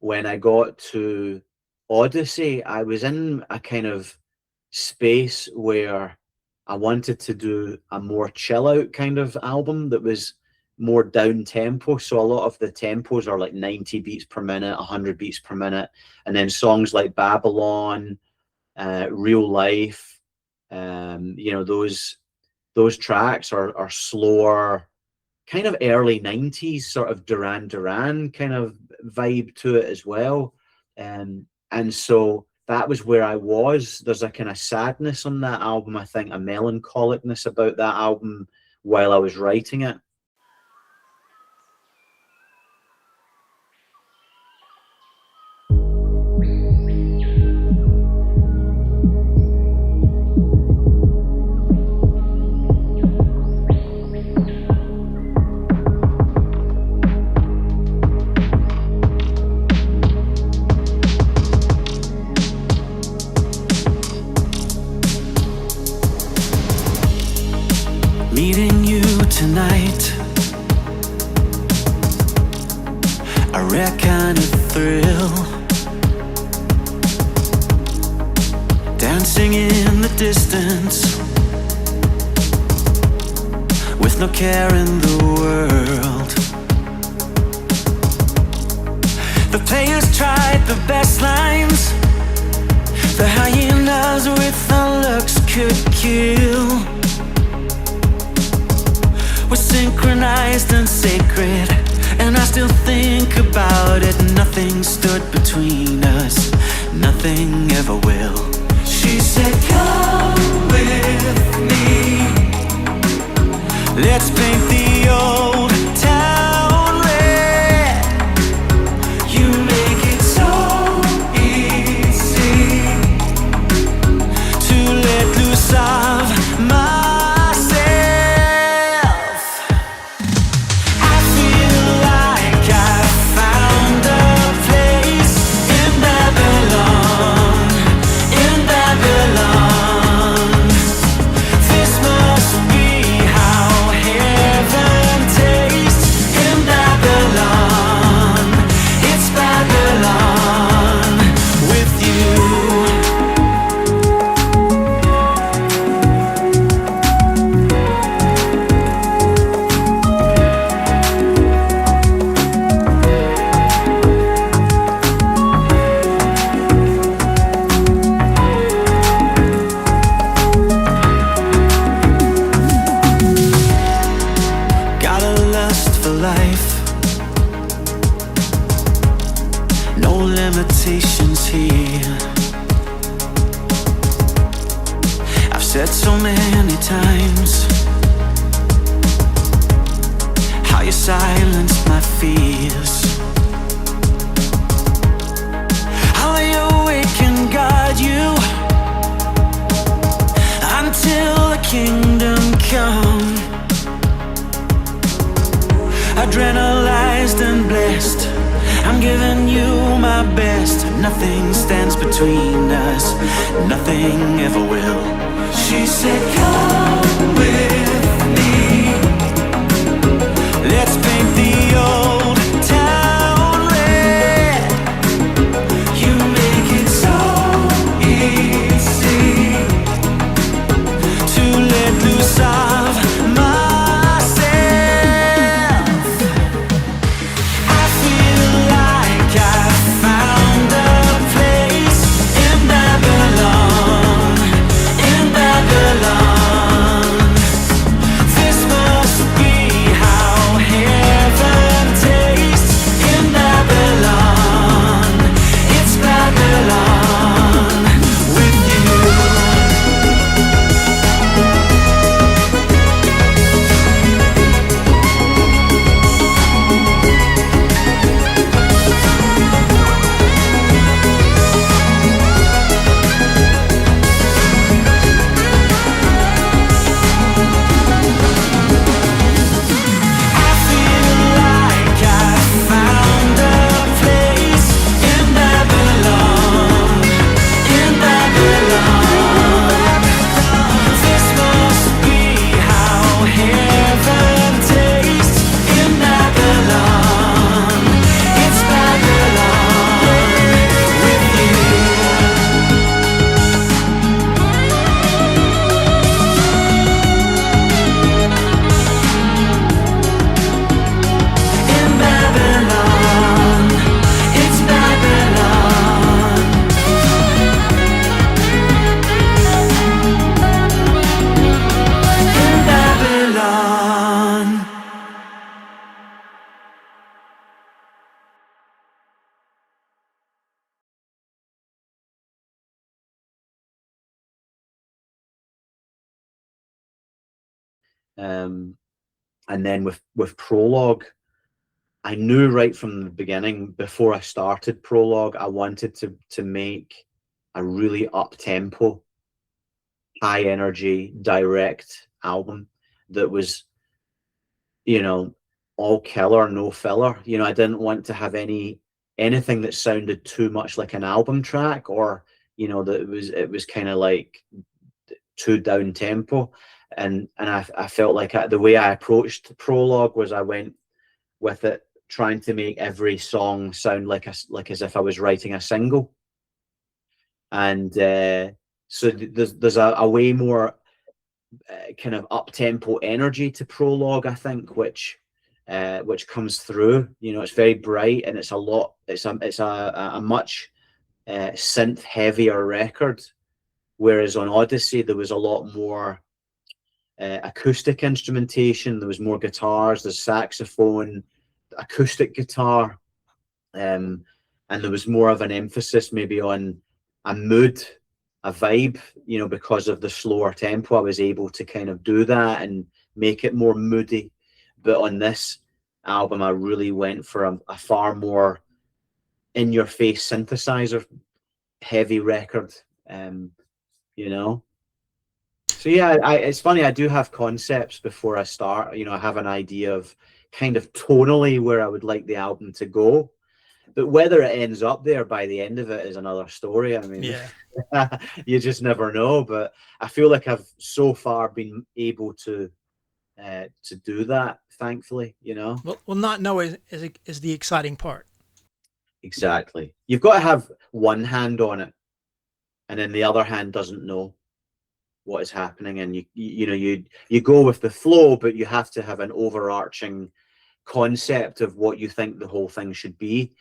when I got to Odyssey, I was in a kind of space where I wanted to do a more chill out kind of album that was more down tempo. So a lot of the tempos are like 90 beats per minute, 100 beats per minute. And then songs like Babylon, Real Life, you know, those tracks are slower, kind of early 90s sort of Duran Duran kind of vibe to it as well. And so that was where I was. There's a kind of sadness on that album, I think, a melancholicness about that album while I was writing it. Meeting you tonight, a rare kind of thrill. Dancing in the distance, with no care in the world. The players tried the best lines, the hyenas with their looks could kill. We're synchronized and sacred, and I still think about it. Nothing stood between us, nothing ever will. She said, come with me, let's paint the old town red. You make it so easy to let loose of my said so many times how you silenced my fears. I'll lay awake and guard you until the kingdom come. Adrenalized and blessed, I'm giving you my best. Nothing stands between us, nothing ever will. She said, come with me, let's paint the old town red. You make it so easy to let loose of myself. I feel like I found a place in Babylon, in Babylon. And then with Prologue, I knew right from the beginning, before I started Prologue, I wanted to make a really up-tempo, high energy, direct album that was, you know, all killer, no filler. You know, I didn't want to have anything that sounded too much like an album track, or, you know, that it was kind of like too down tempo. And I felt like the way I approached Prologue was I went with it trying to make every song sound like as if I was writing a single. And so there's a way more kind of up-tempo energy to Prologue, I think, which comes through. You know, it's very bright, and it's a much synth heavier record, whereas on Odyssey there was a lot more acoustic instrumentation. There was more guitars, there's saxophone, acoustic guitar, and there was more of an emphasis maybe on a mood, a vibe, you know, because of the slower tempo. I was able to kind of do that and make it more moody. But on this album, I really went for a far more in-your-face synthesizer heavy record, you know. So yeah, it's funny, I do have concepts before I start. You know, I have an idea of kind of tonally where I would like the album to go. But whether it ends up there by the end of it is another story. I mean, yeah. You just never know. But I feel like I've so far been able to do that, thankfully, you know. Well, not know is the exciting part. Exactly. You've got to have one hand on it, and then the other hand doesn't know what is happening, and you go with the flow, but you have to have an overarching concept of what you think the whole thing should be.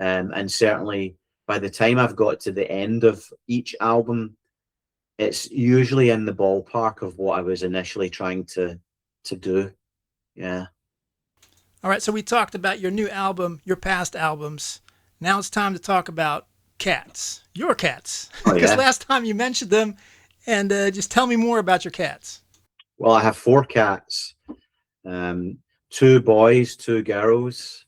And certainly by the time I've got to the end of each album, it's usually in the ballpark of what I was initially trying to do. Yeah. All right, so we talked about your new album, your past albums. Now it's time to talk about cats, your cats, because last time you mentioned them. And just tell me more about your cats. Well, I have 4 cats, 2 boys, 2 girls.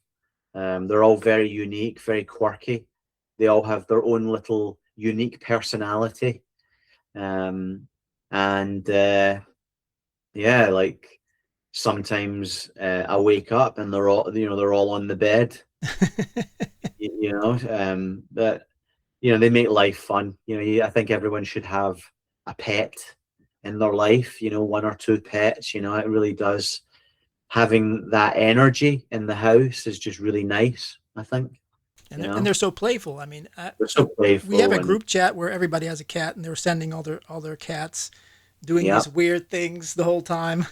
They're all very unique, very quirky. They all have their own little unique personality. Yeah, like sometimes I wake up and they're all on the bed. But they make life fun. I think everyone should have a pet in their life, 1 or 2 pets. It really does. Having that energy in the house is just really nice, I think. And they're so playful. I mean, they're so playful. We have a group chat where everybody has a cat, and they're sending all their cats doing these weird things the whole time.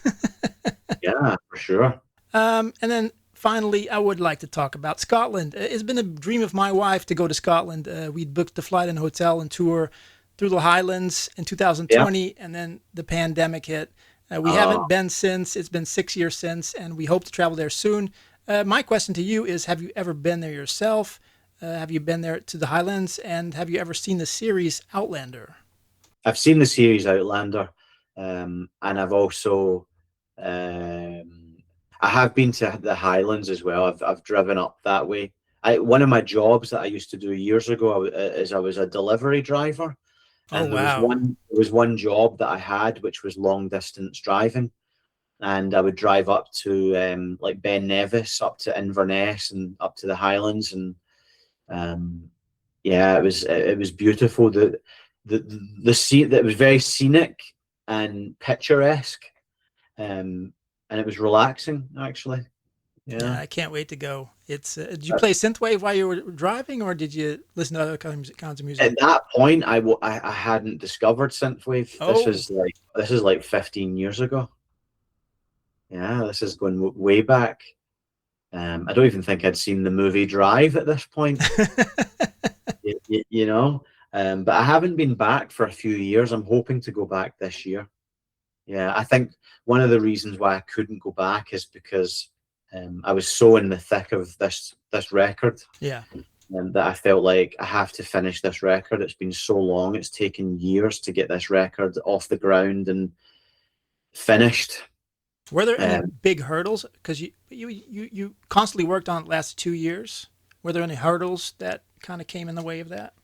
Yeah, for sure. And then finally, I would like to talk about Scotland. It's been a dream of my wife to go to Scotland. We'd booked the flight and hotel and tour through the Highlands in 2020, and then the pandemic hit. We haven't been since. It's been 6 years since, and we hope to travel there soon. My question to you is, have you ever been there yourself? Have you been there to the Highlands? And have you ever seen the series Outlander? I've seen the series Outlander, and I've also... I have been to the Highlands as well. I've driven up that way. One of my jobs that I used to do years ago is I was a delivery driver. And there was one job that I had, which was long distance driving, and I would drive up to like Ben Nevis, up to Inverness, and up to the Highlands, and it was beautiful. The scene, that was very scenic and picturesque, and it was relaxing, actually. Yeah, I can't wait to go. It's did you play synthwave while you were driving, or did you listen to other kinds of music? At that point, I hadn't discovered synthwave. Oh. This is like 15 years ago. Yeah, this is going way back. I don't even think I'd seen the movie Drive at this point. But I haven't been back for a few years. I'm hoping to go back this year. Yeah, I think one of the reasons why I couldn't go back is because I was so in the thick of this record. Yeah. And that I felt like I have to finish this record. It's been so long. It's taken years to get this record off the ground and finished. Were there any big hurdles? Because you constantly worked on it last 2 years. Were there any hurdles that kind of came in the way of that?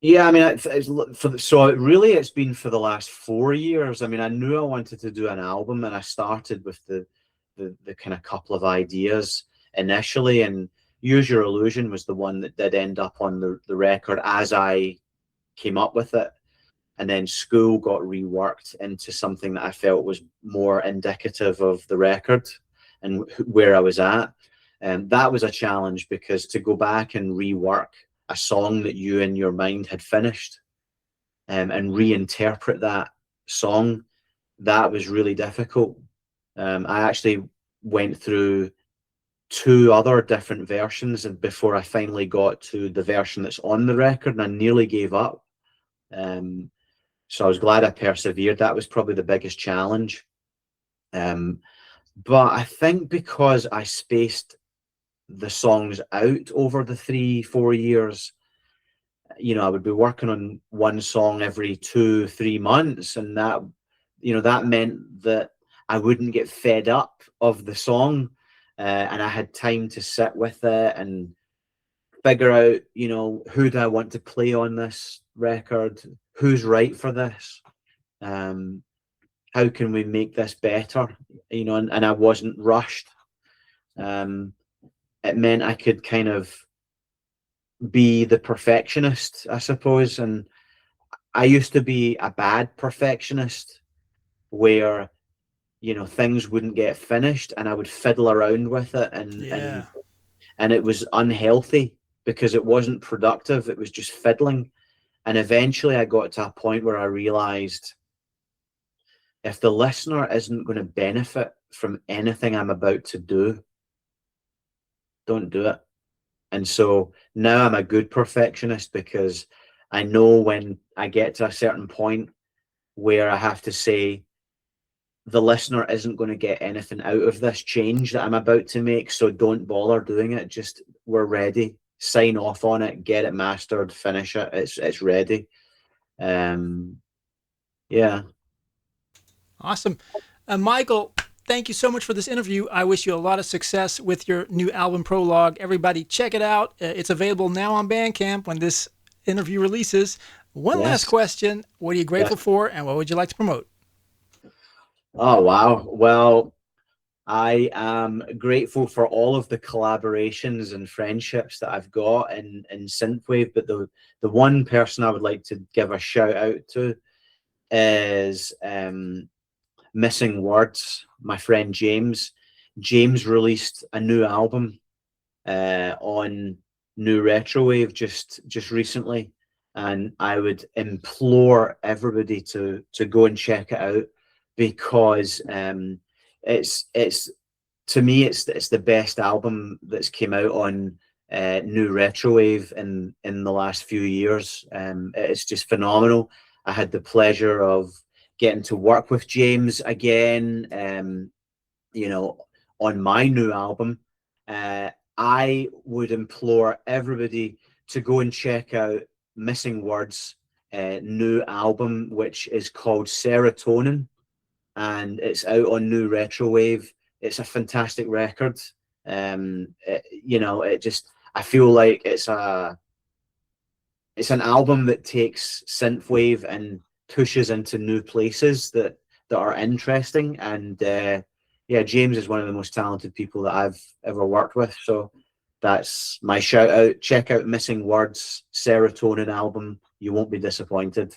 Yeah, I mean, it's been for the last 4 years. I mean, I knew I wanted to do an album, and I started with the kind of couple of ideas initially, and Use Your Illusion was the one that did end up on the record as I came up with it. And then School got reworked into something that I felt was more indicative of the record and where I was at. And that was a challenge, because to go back and rework a song that you in your mind had finished and reinterpret that song, that was really difficult. I actually went through 2 other different versions before I finally got to the version that's on the record, and I nearly gave up. So I was glad I persevered. That was probably the biggest challenge. But I think because I spaced the songs out over the 3-4 years, I would be working on one song every 2-3 months, and that meant that I wouldn't get fed up of the song, and I had time to sit with it and figure out, who do I want to play on this record? Who's right for this? How can we make this better? And I wasn't rushed. It meant I could kind of be the perfectionist, I suppose. And I used to be a bad perfectionist, where, things wouldn't get finished and I would fiddle around with it, and it was unhealthy because it wasn't productive. It was just fiddling. And eventually I got to a point where I realized, if the listener isn't going to benefit from anything I'm about to do, don't do it. And so now I'm a good perfectionist, because I know when I get to a certain point where I have to say, the listener isn't going to get anything out of this change that I'm about to make, so don't bother doing it. Just, we're ready. Sign off on it, get it mastered, finish it. It's ready. Yeah. Awesome. Michael, thank you so much for this interview. I wish you a lot of success with your new album, Prologue. Everybody check it out. It's available now on Bandcamp when this interview releases. One last question. What are you grateful for, and what would you like to promote? Oh, wow. Well, I am grateful for all of the collaborations and friendships that I've got in synthwave, but the one person I would like to give a shout out to is Missing Words, my friend James. James released a new album on New Retrowave just recently, and I would implore everybody to go and check it out, because it's to me it's the best album that's came out on New Retrowave in the last few years. It's just phenomenal. I had the pleasure of getting to work with James again, on my new album. I would implore everybody to go and check out Missing Words' new album, which is called Serotonin, and it's out on New Retrowave. It's a fantastic record. I feel like it's an album that takes synthwave and pushes into new places that are interesting. And James is one of the most talented people that I've ever worked with. So that's my shout out. Check out Missing Words' Serotonin album. You won't be disappointed.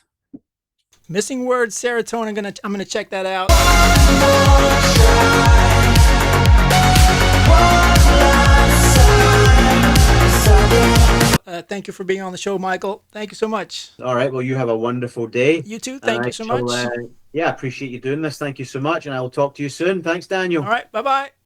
Missing Words, Serotonin. I'm gonna check that out. Thank you for being on the show, Michael. Thank you so much. All right. Well, you have a wonderful day. You too. Thank you so much. I appreciate you doing this. Thank you so much. And I will talk to you soon. Thanks, Daniel. All right. Bye-bye.